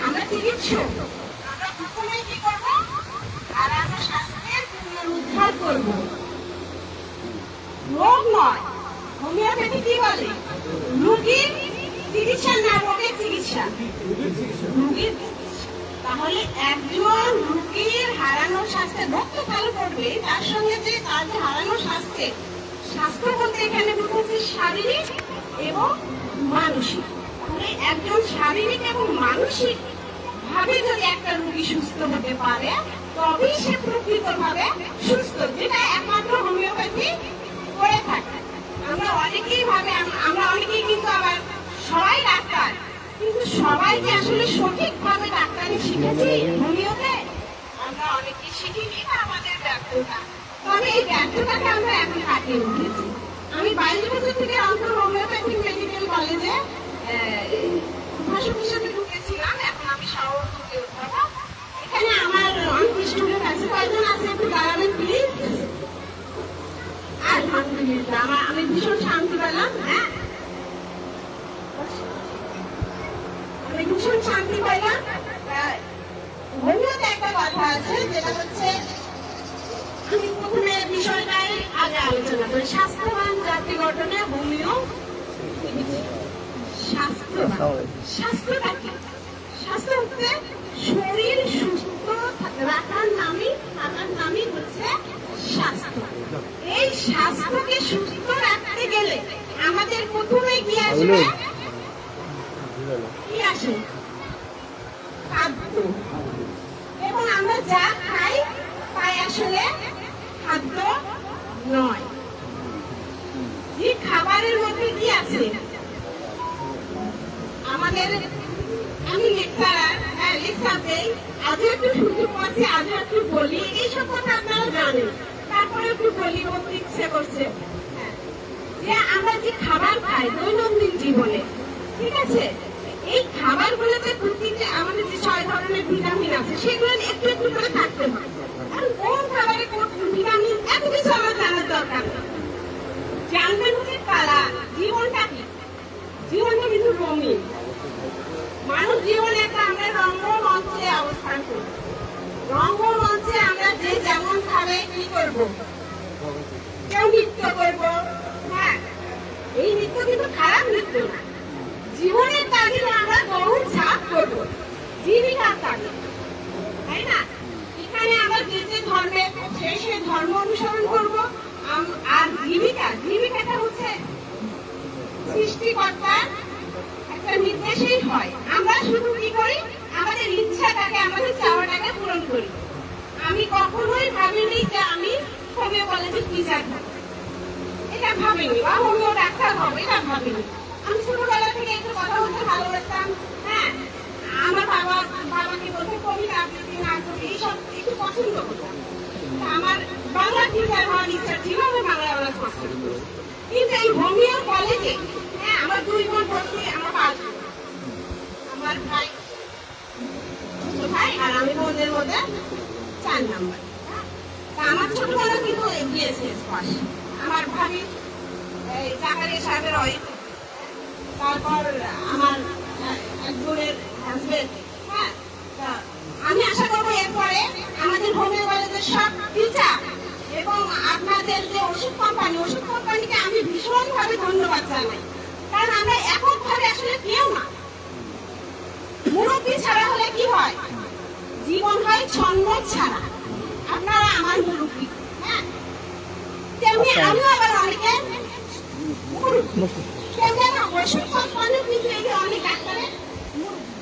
আমরা চিকিৎসক, আমরা প্রথমে কি করবো, হারানো স্বাস্থ্যের পুনরুদ্ধার করবো। রোগ নয়, হোমিওপ্যাথি কি বলে, রোগীর চিকিৎসা না রোগের চিকিৎসা, রোগীর। তাহলে একজন রোগীর হারানো স্বাস্থ্যের রোগ তো ভালো করবে, তার সঙ্গে যে তার যে হারানো স্বাস্থ্য বলতে এখানে বুঝেছি শারীরিক এবং মানসিক। তাহলে একজন শারীরিক এবং মানসিক ভাবে যদি একটা রোগী সুস্থ হতে পারে, তবেই সে প্রকৃতভাবে সুস্থ, যেটা একমাত্র হোমিওপ্যাথি করে থাকে। আমরা অনেকেই কিন্তু আবার সবাই ডাক্তার, কিন্তু সবাইকে আসলে সঠিকভাবে ডাক্তারি শিখেছি হোমিওতে আমরা অনেকেই শিখিনি, আমাদের ব্যর্থতা। তবে এই ব্যর্থতাকে আমরা এখন কাটিয়ে উঠেছি। আমি 22 বছর থেকে রংপুর হোমিওপ্যাথিক মেডিকেল কলেজে প্রভাষক হিসেবে ঢুকেছিলাম, এখন আমি সহযোগী অধ্যাপক। এখানে আমার অনেক স্টুডেন্ট আছে, কয়জন আছে একটু দাঁড়াবেন প্লিজ। আলহামদুলিল্লাহ, আমি ভীষণ শান্তি পেলাম। আমি ভীষণ শান্তি পেলাম। হোমিওতে একটা কথা আছে, যেটা হচ্ছে আমি প্রথমে বিষয়টাই আগে আলোচনা করি। স্বাস্থ্যবান জাতি গঠনে হোমিও স্বাস্থ্যটা কি? স্বাস্থ্য হচ্ছে শরীর সুস্থ রাখার নামই হচ্ছে স্বাস্থ্য। এই স্বাস্থ্যকে সুস্থ রাখতে গেলে আমাদের প্রথমে কি আসবে? কি আসে? খাদ্য। এবং আমরা যা খাই তাই আসলে খাদ্য নয়। এই খাবারের মধ্যে কি আছে? আমাদের আমি লেকচার দেই, আজও একটু সুযোগ পাচ্ছি, আজও একটু বলি, এইসব কথা আপনারা জানেন, তারপরে একটু বলি, বলতে ইচ্ছে করছে। যে আমরা যে খাবার খাই দৈনন্দিন জীবনে, ঠিক আছে, এই খাবারগুলোতে প্রতিটি আমাদের যে 6 ধরনের ভিটামিন আছে, সেগুলো একটু একটু করে থাকতে হয়। আর কোন খাবারে কোন ভিটামিন এত কিছু আমার জানার দরকার নেই। জানবেন হচ্ছে তারা জীবনটা কি, জীবনটা কিন্তু রঙিন। মানুষ জীবনে একটা আমরা রঙ্গমঞ্চে অবস্থান করি। রঙ্গমঞ্চে আমরা যে যেমন ভাবে কি করব, কেউ নৃত্য করব। হ্যাঁ, এই নৃত্য কিন্তু খারাপ নৃত্য না। জীবনের তাগিদে আমরা দৌড় ঝাঁপ করব, জীবিকার তাগিদে, তাই না? এখানে আমরা যে যে ধর্মে সেই ধর্ম অনুসরণ করব। আর জীবিকাটা হচ্ছে সৃষ্টিকর্তার একটা নির্দেশেই হয়। আমরা শুধু কি করি, আমাদের ইচ্ছাটাকে, আমাদের চাওয়াটাকে পূরণ করি। আমি কখনোই ভাবিনি যে আমি হোমিও কলেজে টিচার হব, এটা ভাবিনি, বা হোমিও ডাক্তার হবো, এটা ভাবিনি। আমি ছোটবেলা থেকে একটু কথা বলতে ভালোবাসতাম। হ্যাঁ, আমার বাবাকে বলতে কবিতা আবৃত্তি, নাটক এইসব একটু পছন্দ করতাম। আমার বাংলা টিচার হওয়ার ইচ্ছা ছিল, আমি বাংলা অনার্স মাস্টার করেছি। কিন্তু এই হোমিও কলেজে, হ্যাঁ, আমার 2 বোন ভর্তি, আমার 5 বোন, আমার ভাই আর আমি বোনদের মধ্যে 4 নাম্বার। আমার ছোটবেলা কিন্তু বিএসএস পাস। আমার ভাবি জাকারিয়া সাহেবের ওয়াইফ, তারপর আমার এক বোনের হাজবেন্ড। হ্যাঁ, আমি আশা করবো এরপরে আমাদের হোমিও কলেজের সব টিচার এবং আপনাদের যে ওষুধ কোম্পানিকে আমি ভীষণভাবে ধন্যবাদ জানাই। কারণ আমরা এককভাবে আসলে কেউ না। মুরব্বী ছাড়া হলে কি হয়, জীবন হয় ছন্দ ছাড়া। আপনারা আমার মুরব্বী। হ্যাঁ, তেমনি আমিও আবার অনেকে মুরব্বী। তেমনি আমার ওষুধ কোম্পানিও কিন্তু এই যে অনেক ডাক্তারের মুরব্বী।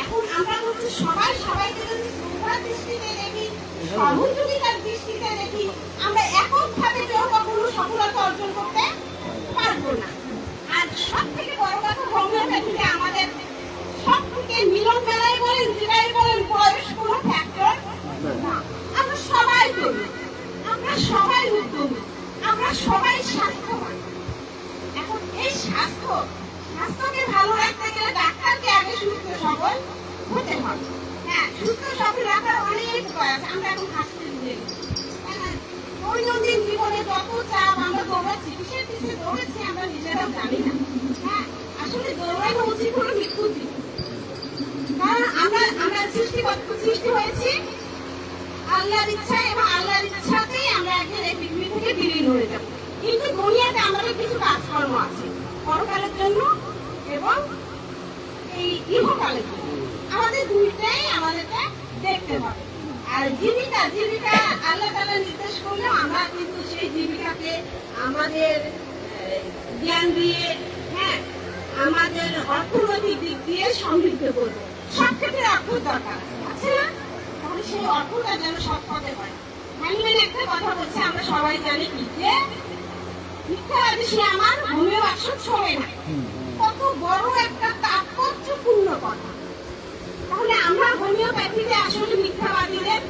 এখন আমরা হচ্ছে সবাইকে যদি শ্রদ্ধার দৃষ্টিতে দেখি, সহযোগিতার দৃষ্টিতে দেখি, আমরা এককভাবে কেউ কখনো সফলতা অর্জন করতে পারবো না। আর সব থেকে বড় কথা, হোমিওপ্যাথিতে আমাদের সব থেকে মিলন মেলায় বলেন, যেটাই বলেন, বয়স কোনো ফ্যাক্টর না। আমরা সবাই করি, আমরা সবাই উদ্যমী, আমরা সবাই স্বাস্থ্যবান। এখন এই স্বাস্থ্যকে ভালো রাখতে গেলে ডাক্তারকে আগে সুস্থ সবল হতে হবে। হ্যাঁ, সুস্থ সবল রাখার অনেক উপায় আছে। আমরা এখন হাসপাতালে গেছি, দৈনন্দিন জীবনে যত চাপ আমরা দৌড়াচ্ছি, কিসের পিছিয়ে দৌড়াচ্ছি আমরা নিজেরাও জানি না। হ্যাঁ, আসলে দৌড়ানো উচিত হলো মৃত্যুর দিকে। কারণ আমরা সৃষ্টি হয়েছি আল্লাহর ইচ্ছা, এবং আল্লাহর ইচ্ছাতেই আমরা একদিন এই পৃথিবী থেকে বিলীন হয়ে যাব। কিন্তু দুনিয়াতে আমাদের কিছু কাজকর্ম আছে, পরকালের জন্য এবং এই ইহকালের জন্য। আমাদের দুইটাই আমাদেরকে দেখতে হবে। আর জীবিকা আল্লাহ তাআলা নির্দেশ করলেও আমরা কিন্তু সেই জীবিকাকে আমাদের জ্ঞান দিয়ে, হ্যাঁ, আমাদের অর্থনৈতিক দিক দিয়ে সমৃদ্ধ করবো। সব ক্ষেত্রে অর্থ দরকার আছে না? তাহলে সেই অর্থটা যেন সব পথে হয়। মানে একটা কথা বলছে, আমরা সবাই জানি কি, যে মিথ্যাবাদী সে আমার হোমিও 100 ছড়ে না। কত বড় একটা তাৎপর্যপূর্ণ কথা। তাহলে আমরা হোমিওপ্যাথিতে আসলে মিথ্যাবাদীদের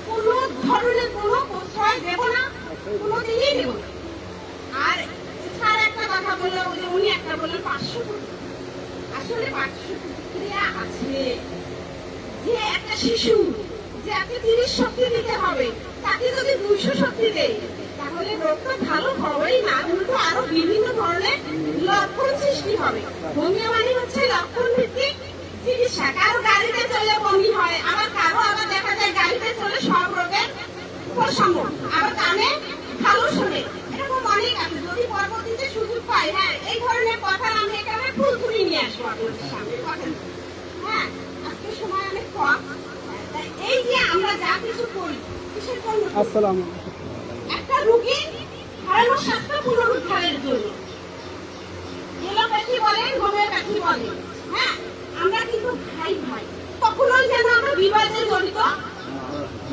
কোন ধরনের কোনো প্রশ্রয় দেব না, কোনোদিনই দেব না। আর এছাড়া একটা কথা বললো, উনি একটা বললেন 500 কোটি। আসলে 500 প্রক্রিয়া আছে। যে একটা শিশু যাকে 30 শক্তি দিতে হবে, তাকে যদি 200 শক্তি দেয়, তাহলে রোগ তো ভালো হবেই না, কিন্তু আরো বিভিন্ন ধরনের লক্ষণ সৃষ্টি হবে। হোমিও মানে হচ্ছে লক্ষণ ভিত্তিক চিকিৎসা। কারো গাড়িতে চলে বমি হয়, কারো আবার দেখা যায় গাড়িতে চলে সব রোগের উপশম, আবার কানে ভালো শোনে। এরকম অনেক আছে। যদি পরবর্তীতে সুযোগ পাই, হ্যাঁ, এই ধরনের কথা আমি এখানে ফুলফুলি নিয়ে আসবো আপনাদের সামনে। হ্যাঁ, আজকে সময় অনেক কম। এই যে আমরা যা কিছু করি, কিসের জন্য? একটা রোগী হারানো স্বাস্থ্য পুনরুদ্ধারের জন্য। এলোপ্যাথি বলেন, হোমিওপ্যাথি বলেন, হ্যাঁ, আমরা কিন্তু ভাই কখনোই যেন আমরা বিবাদে জড়িত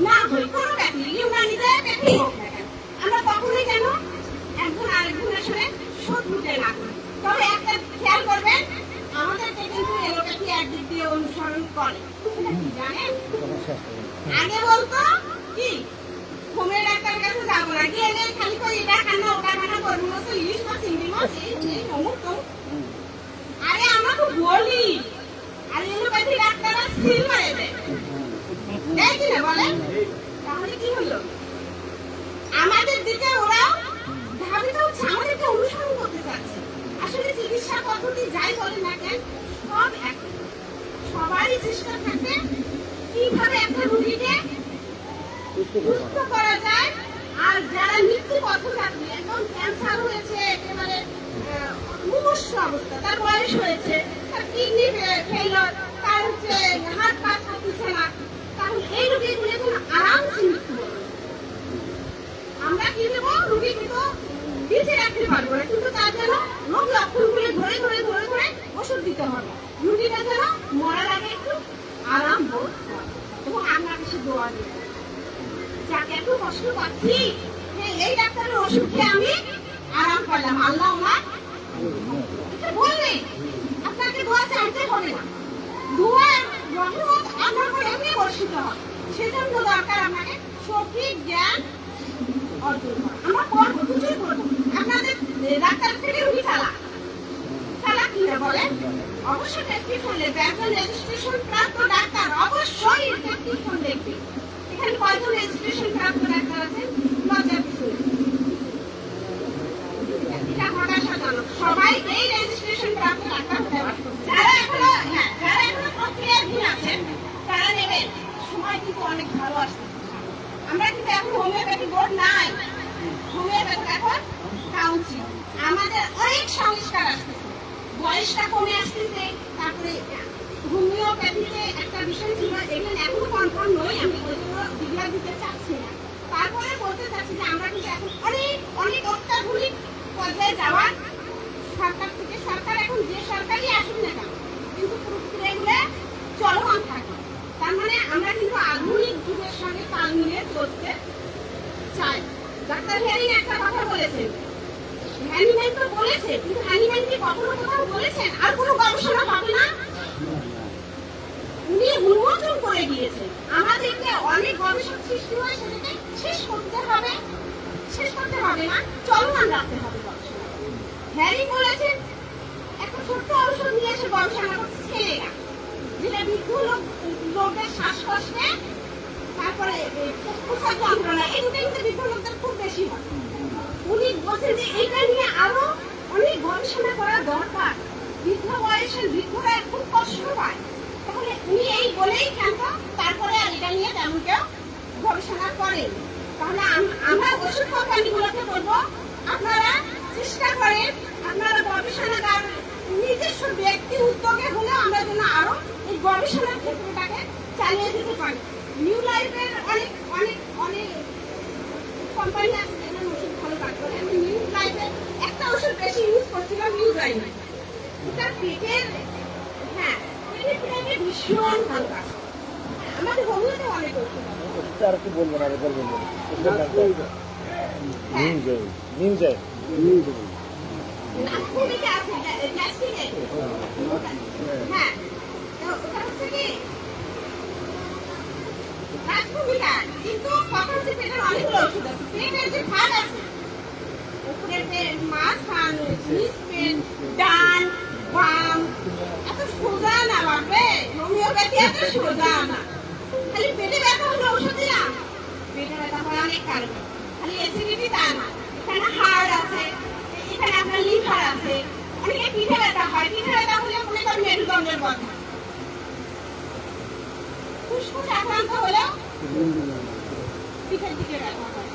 না হই। কোনো প্যাথি, ইউনানিতে প্যাথি হোক না কেন, আমরা কখনোই যেন একজন আরেকজনের সাথে শত্রুতে না করি। তবে একটা খেয়াল করবেন, আমাদেরকে কিন্তু এলোপ্যাথি একদিক দিয়ে অনুসরণ করে, জানেন? আগে বলতো কি, হোমিও ডাক্তারের কাছে যাবো না, গেলে খালি করে এটা খানা ওটা খানা করবো, ইলিশ মাছ, চিংড়ি মাছ, এই অমুক তমুক। আরে আমরা তো বলি, আর এলোপ্যাথি ডাক্তাররা সিল মারে দেয়, দেয় কিনা বলেন? তাহলে কি হলো? আমাদের দিকে ওরা ধাবিত হচ্ছে, আমাদেরকে অনুসরণ করতে চাচ্ছে। আসলে চিকিৎসা পদ্ধতি যাই বলেন না কেন, সব এক। সবারই চেষ্টা থাকে কিভাবে একটা রোগীকে সুস্থ করা যায়। আর যারা মৃত্যু পথযাত্রী, একদম ক্যান্সার হয়েছে, একেবারে মুমূর্ষ অবস্থা, তার বয়স হয়েছে, তার কিডনি ফেইলর, তার হচ্ছে হাত পা থাকতেছে না, তাহলে এই রোগীগুলো যেন আরামসে মৃত্যুবরণ। আমরা কি দেবো, রোগী কিন্তু বেঁচে রাখতে পারবো না, কিন্তু তার যেন রোগ লক্ষণগুলো ধরে ধরে ধরে ধরে ওষুধ দিতে হবে, রোগীটা যেন মরার আগে একটু আরাম বোধ করে। এবং আমরা কিছু দোয়া দিই, যাকে এত কষ্ট পাচ্ছি, এই ডাক্তারের ওষুধ খেয়ে আমি আরাম পেলাম, আল্লাহ আমার এটা বললে আপনাকে দোয়া চাইতে হবে না, দোয়া রহমত আমার উপর এমনি বর্ষিত হয়। সেজন্য দরকার আপনাকে সঠিক জ্ঞান অর্জন করা। আমরা করবো, কিছুই করবো, আপনাদের ডাক্তার থেকে রুগী চালা কিনা বলেন, অবশ্যই প্রেসক্রিপশন লিখবে। একজন রেজিস্ট্রেশন প্রাপ্ত ডাক্তার অবশ্যই প্রেসক্রিপশন লিখবে। এখানে কয়জন রেজিস্ট্রেশন প্রাপ্ত ডাক্তার আছেন? লজ্জার কিছু নেই, এটা হতাশাজনক। সবাই এই রেজিস্ট্রেশন প্রাপ্ত ডাক্তার হতে পারে। যারা এখনো প্রক্রিয়াধীন আছেন তারা নেবেন, সময় কিন্তু অনেক ভালো আসতেছে। আমরা কিন্তু এখন হোমিওপ্যাথি বোর্ড নাই, হোমিওপ্যাথি এখন কাউন্সিল। আমাদের অনেক সংস্কার আসতেছে, বয়সটা কমে আসতেছে। তারপরে হোমিওপ্যাথিতে একটা বিষয় ছিল, এখানে এখনো কনফার্ম নই, আমি ওইগুলো ডিগ্লার দিতে চাচ্ছি না। তারপরে বলতে চাচ্ছি যে আমরা কিন্তু এখন অনেক অনেক অত্যাধুনিক পর্যায়ে যাওয়ার সরকার থেকে, সরকার এখন যে সরকারই আসুক না কেন, কিন্তু প্রক্রিয়াগুলো চলমান থাকে। তার মানে আমরা কিন্তু আধুনিক যুগের সঙ্গে তাল মিলিয়ে চলতে চাই। ডাক্তার হেরিং একটা কথা বলেছেন, হ্যানিম্যান তো বলেছে, কিন্তু হ্যানিম্যান কি কখনো কোথাও বলেছেন আর কোনো গবেষণা হবে না? উনি উন্মোচন করে দিয়েছেন। আমাদেরকে অনেক গবেষণা সৃষ্টি হয়, সেটাকে শেষ করতে হবে না, চলমান রাখতে হবে গবেষণা। হ্যারি বলেছেন একটা ছোট্ট ঔষধ নিয়ে এসে গবেষণা করছে ছেলেরা, যেটা বৃদ্ধ লোকদের শ্বাসকষ্টে, তারপরে প্রসাব যন্ত্রণা, এই দুটো কিন্তু বৃদ্ধ লোকদের খুব বেশি হয়। উনি বলছেন যে এটা নিয়ে আরো অনেক গবেষণা করা দরকার, বৃদ্ধ বয়সের বৃদ্ধরা খুব কষ্ট পায়। তাহলে উনি এই বলেই কেন তারপরে আর এটা নিয়ে তেমন কেউ গবেষণা করেন। তাহলে আমরা ওষুধ কোম্পানিগুলোকে বলবো, আপনারা চেষ্টা করেন, আপনারা গবেষণাগার নিজস্ব ব্যক্তি উদ্যোগে হলেও আমরা যেন আরো এই গবেষণার ক্ষেত্রটাকে চালিয়ে যেতে পারি। নিউ লাইফের অনেক অনেক অনেক কোম্পানি আছে যেখানে ওষুধ ভালো কাজ করে। আমি নিউ লাইফের একটা ওষুধ বেশি ইউজ করছিলাম, নিউজাইম। এটা পেটের, হ্যাঁ পেটের ভীষণ ভালো কাজ করে। আমাদের হোমিওতে অনেক ওষুধ আছে। আর কি বলবো না, বলবেন নাসকুমিকে আছে, গ্যাস্ট্রিকে, হ্যাঁ ওটা হচ্ছে কি নাসকুমিকা। কিন্তু কথা হচ্ছে পেটের অনেকগুলো ওষুধ আছে, পেটের যে ভাগ আছে, উপরের পেট, মাঝখান, নিচ পেট, ডান বাম, এত সোজা না বাপরে, হোমিওপ্যাথি এত সোজা না। খালি পেটে ব্যথা হলে ওষুধ দিলাম, পেটে ব্যথা হয় অনেক কারণে, খালি অ্যাসিডিটি তা না, এখানে হাড় আছে, এখানে আপনার লিভার আছে, অনেকে পিঠে ব্যথা হয়, পিঠে ব্যথা হলে মনে করেন মেরুদণ্ডের কথা, ফুসফুস আক্রান্ত হলেও পিঠের দিকে ব্যথা হয়।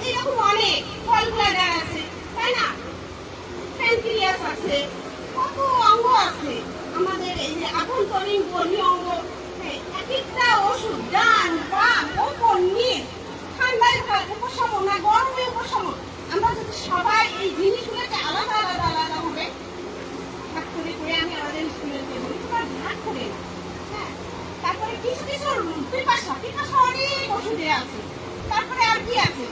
এরকম অনেক ফল ব্লাডার আছে, তাই না, প্যানক্রিয়াস আছে, কত অঙ্গ আছে আমাদের এই যে আভ্যন্তরীণ বর্ণীয় অঙ্গ। এক একটা ওষুধ ডান বাম ওপর নিচ, ঠান্ডায় উপশম না গরমে উপশম, আমরা যদি সবাই এই জিনিসগুলোকে আলাদা আলাদা আলাদা ভাবে ভাগ করে করে, আমি আমাদের স্কুলের ভাগ করে, হ্যাঁ তারপরে কিছু কিছু পিপাসা অনেক ওষুধে আছে। তারপরে আর কি আছে,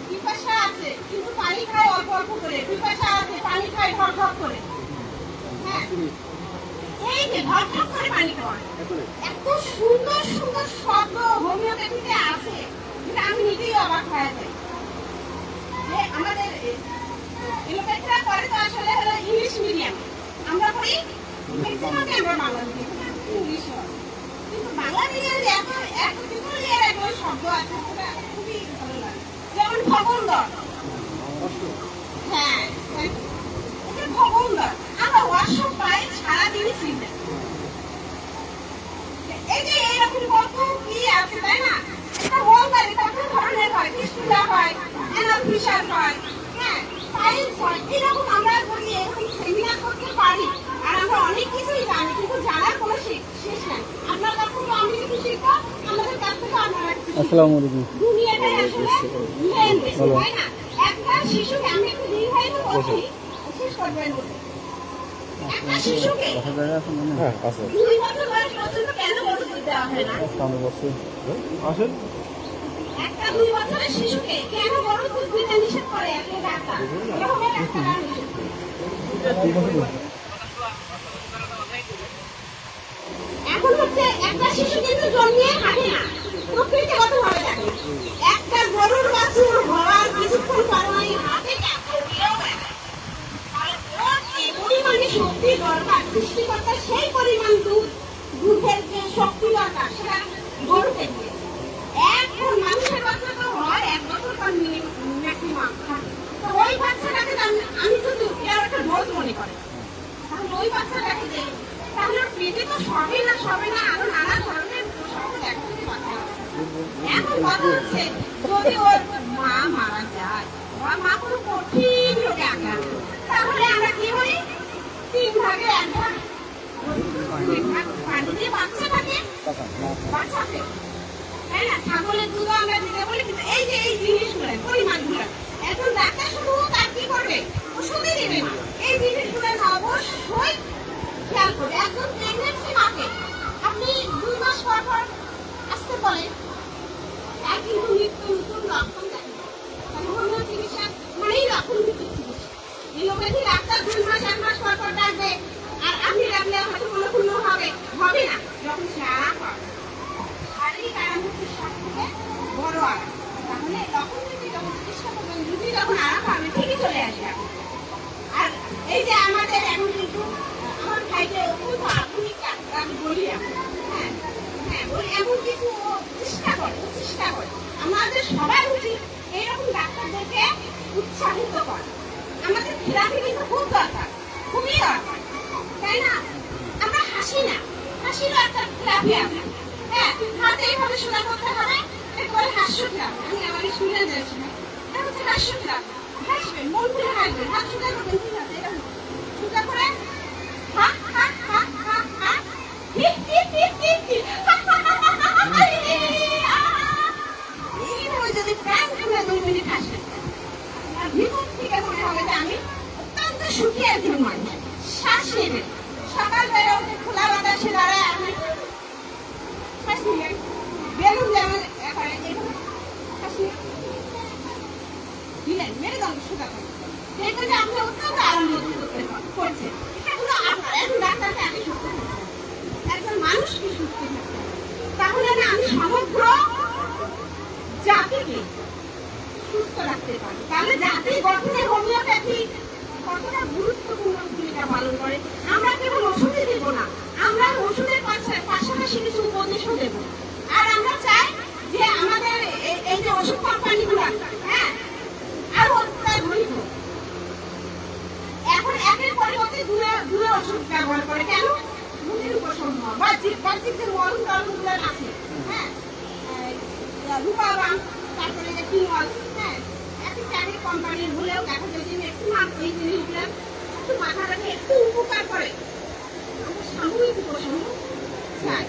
পিপাসা আছে কিন্তু পানি খায় অল্প অল্প করে, পিপাসা আছে পানি খায় ঢক ঢক করে, হ্যাঁ এই যে ঢক ঢক করে পানি খাওয়া, এত সুন্দর সুন্দর শব্দ হোমিওপ্যাথিতে আছে যেটা আমি নিজেই অবাক হয়ে যাই। যে আমাদের এলোপ্যাথিরা করে তো আসলে হলো ইংলিশ মিডিয়াম, আমরা করি ম্যাক্সিমাম আমরা বাংলা মিডিয়াম, ইংলিশও আছে, কিন্তু বাংলা মিডিয়ামে এত এত বিপরীত এত শব্দ আছে যেটা খুবই ভালো লাগে। যেমন ভবন্দর, হ্যাঁ এটা ভবন্দর, আমরা ওয়াশরুম পাই সারাদিনই চিন্তা, অনেকেই আছে তাই না? এটা ওভাবে কত ধরনের হয়, ফিস্টুলা হয়, অ্যানাল ফিশার হয়, হ্যাঁ, পাইলস হয়। এরকম আমরা যদি এরকম সেমিনার করতে পারি আর আমরা অনেক কিছুই জানি, কিন্তু জানার কোনো শেষ নাই। আপনার কাছ থেকে আমি কিছু শিখবো, আমাদের কাছ থেকে আপনারা কিছু শিখবো। আসসালামু আলাইকুম। দুনিয়াটাই আসলে লেন দেশ, তাই না? একটা শিশুকে আমি একটু দীর্ঘায়িত বলছি, শেষ করবেন বলে। একটা শিশুকে 2 বছর বয়স পর্যন্ত কেন গরু দুধ দেওয়া হয় না? একটা 2 বছরের শিশুকে কেন গরু দুধ দিতে নিষেধ করে একটা ডাক্তার? এরকমের ডাক্তার আর নিষেধ করে। এখন হচ্ছে একটা শিশু কিন্তু জন্মিয়ে হাঁটে না, প্রকৃতিগতভাবে থাকে। একটা গরুর বাছুর হওয়ার কিছুক্ষণ পরই হাতে কাপড় দিয়েও বেড়ায়। কারণ ওর যে পরিমাণে শক্তি দরকার, সৃষ্টিকর্তার সেই পরিমাণ দুধের যে শক্তি দরকার সেটা গরুকে দিয়েছে। এখন মানুষের বাচ্চা তো হয় 1 বছর পর ম্যাক্সিমাম। তো ওই বাচ্চাটাকে আমি যদি একটা ডোজ মনে করে, তাহলে ওই বাচ্চাটাকে দেই, তাহলে ওর পেটে তো সবে না আরো নানা ধরনের উপসর্গ দেখা দিতে পারে। এখন কথা হচ্ছে যদি ওর মা মারা যায় বা মা কোনো কঠিন রোগে আক্রান্ত, তাহলে আমরা কি করি? 3 ভাগে 1 ভাগ পানি দিয়ে বাচ্চাটাকে বাঁচাতে, তাই না? ছাগলের দুধ আমরা দিতে বলি, কিন্তু এই যে এই জিনিসগুলো পরিমাণগুলো একজন ডাক্তার শুধু তার কি করবে? ওষুধই দেবে না। এই জিনিসগুলো না অবশ্যই খেয়াল করে। একজন প্রেগনেন্সি মাকে আপনি 2 মাস পর আসতে বলেন, তার কিন্তু মৃত্যু নতুন লক্ষণ দেখেন। হোমিও চিকিৎসা মানেই লক্ষণ ভিত্তিক চিকিৎসা। এলোপ্যাথি ডাক্তার 2 মাস 1 মাস পর ডাকবে, আর আপনি ডাকলে হয়তো কোনো হবে না, যখন সে আরাম পাবে। শারীরিক আরাম হচ্ছে সব থেকে বড় আরাম। তাহলে তখন যদি যখন চিকিৎসা করবেন, যদি যখন আরাম পাবে ঠিকই চলে আসবে। আর এই যে আমাদের এখন কিন্তু আমার ভাইকে খুব আধুনিক ডাক্তার আমি বলি, হ্যাঁ বলি, এমন কিছু চেষ্টা করে। আমাদের সবার উচিত এইরকম ডাক্তারদেরকে উৎসাহিত করা। আমাদের থেরাপি কিন্তু খুব দরকার, খুবই দরকার, তাই না? আমরা হাসি না, হাসিরও একটা থেরাপি আছে। হ্যাঁ, হাতে এইভাবে সোজা করতে হবে, একেবারে হাস্য থেরাপি। আমি আমার স্টুডেন্ট দিয়েছিলাম, এটা হচ্ছে হাস্য থেরাপি। হাসবেন, মন খুলে হাসবেন, হাত সোজা করবেন, ঠিক আছে? এটা সোজা করে হা হা হা হা হা হি হি হি হি হি এইভাবে যদি প্রাণ খুলে 2 মিনিট হাসেন, আপনার ভিতর থেকে মনে হবে যে আমি অত্যন্ত সুখী একজন মানুষ। শ্বাস নেবেন, সকালবেলা উঠে খোলা বাতাসে দাঁড়ায় আমি শ্বাস নিলেন, বেলুন যেমন করে এভাবে শ্বাস দিলেন, মেরুদণ্ড সোজা করে দেখবেন যে আপনি অত্যন্ত আরাম বোধ করছেন। এগুলো আপনার একজন ডাক্তারকে আগে সুস্থ থাকতে হবে, একজন মানুষকে সুস্থ থাকতে হবে। তাহলে না আমি সমগ্র জাতিকে সুস্থ রাখতে পারি। তাহলে জাতি গঠনে হোমিওপ্যাথি কতটা গুরুত্বপূর্ণ ভূমিকা পালন করে। আমরা কেবল ওষুধই দেবো না, আমরা ওষুধের পাশাপাশি কিছু উপদেশও দেবো। আর আমরা চাই যে আমাদের এই যে ওষুধ কোম্পানিগুলো, হ্যাঁ, আরো অত্যাধুনিক হোক। এখন একের পরিবর্তে দূরে ওষুধ ব্যবহার করে কেন? রোগের উপশম হওয়া, বাহ্যিক যে মল তরলগুলো আছে, হ্যাঁ, রূপাবান, তারপরে যে কিমল, হ্যাঁ, একই চাকরি কোম্পানির হলেও দেখা যায় যে ম্যাক্সিমাম এই জিনিসগুলো একটু মাথা রাখে, একটু উপকার করে। আমরা সাময়িক উপশম চাই,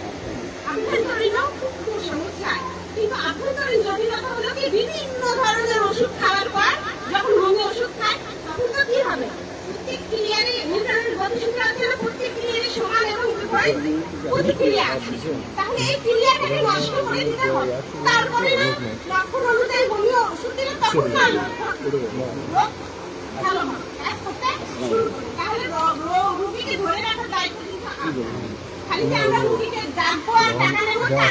আভ্যন্তরীণ উপশম চাই, কিন্তু আভ্যন্তরীণ জটিলতা হলো কি বিভিন্ন ধরনের ওষুধ খাওয়ার পর যখন হোমিও ওষুধ খায় তখন তো কি হবে? প্রত্যেক ক্রিয়ারই নিউটনের গতিসূত্র আছে না, প্রত্যেক ক্রিয়ারই সমান এবং বিপরীত প্রতিক্রিয়া আছে। তাহলে এই ক্রিয়াটাকে নষ্ট করে দিতে হবে। তারপরে না লক্ষণ অনুযায়ী হোমিও ওষুধ দিলে তখন না রোগ ভালো হবে, কাজ করতে শুরু করবে। তাহলে রোগীকে ধরে রাখার দায়িত্ব কিন্তু আমাদের। খালি যে আমরা রোগীকে ডাকবো আর টাকা নেবো তা।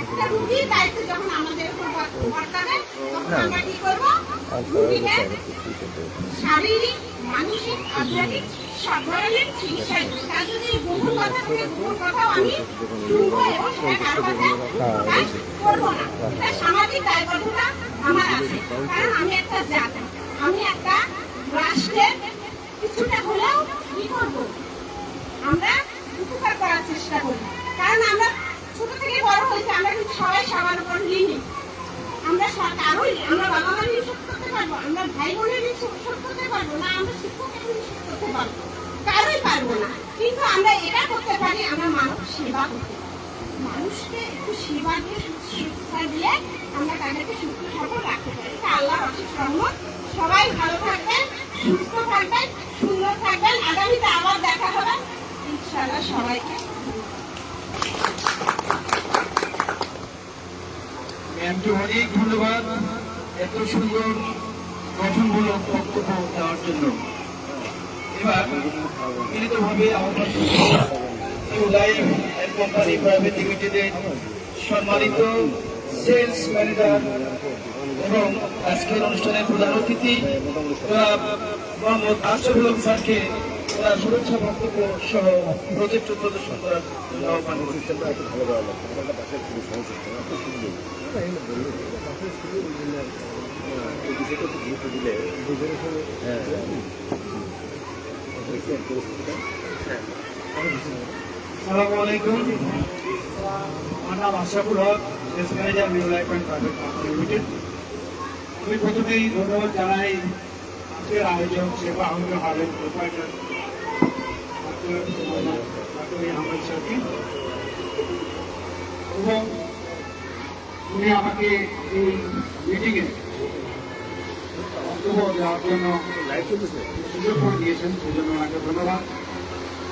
একটা রোগীর দায়িত্ব যখন আমাদের উপর বর্তাবে তখন আমরা কি করবো? রোগীকে শারীরিক, মানসিক, আধ্যাত্মিক সব ধরনের চিকিৎসা দেবো। তার যদি গোপন কথা থাকে, গোপন কথাও আমি শুনবো এবং সেটা কারো কাছে প্রকাশ করবো না। এটা সামাজিক দায়বদ্ধতা আমার আছে, কারণ আমি একটা জাতি, আমি একটা রাষ্ট্রের কিছুটা হলেও কি করবো? আমরা উপকার করার চেষ্টা করি, কারণ আমরা ছোট থেকে বড় হয়েছে, আমরা কিন্তু সবাই সবার উপর ঋণী। আমরা কারোই আমরা বাবা মা নিয়ে শোধ করতে পারবো, আমরা ভাই বোনের নিয়ে শোধ করতে পারবো না, আমরা শিক্ষকের নিয়ে শোধ করতে পারবো, কারোই পারবো না। কিন্তু আমরা এটা করতে পারি, আমরা মানব সেবা করতে পারি। মানুষকে একটু সেবা দিয়ে শিক্ষা দিয়ে আমরা তাদেরকে সুস্থ সবল রাখতে পারি। এটা আল্লাহর অশেষ রহমত। সবাই ভালো থাকবেন, সুস্থ থাকবেন, সুন্দর থাকবেন। আগামীতে আবার দেখা হবে ইনশাআল্লাহ। সবাইকে ম্যামকে অনেক ধন্যবাদ এত সুন্দর গঠনমূলক বক্তব্য দেওয়ার জন্য। এবার মিলিতভাবে আমাদের লাইফ এন্ড কোম্পানি প্রাইভেট লিমিটেডের সম্মানিত সেলস ম্যানেজার এবং আজকের অনুষ্ঠানের প্রধান অতিথি মোহাম্মদ আশরাফুল হক স্যারকে ওনার শুভেচ্ছা বক্তব্য সহ প্রজেক্ট প্রদর্শন করার জন্য আহ্বান করছেন। আসসালামু আলাইকুম, আমার নাম Ashraful Haque, sales manager New Life and private company limited. আমি প্রথমেই ধন্যবাদ জানাই আজকের আয়োজক সেবা আহমেদ হাবেন প্রোপাইটার আহমেদ স্যারকে, এবং উনি আমাকে এই মিটিংয়ে বক্তব্য দেওয়ার জন্য সুযোগ করে দিয়েছেন, সেই জন্য ওনাকে ধন্যবাদ।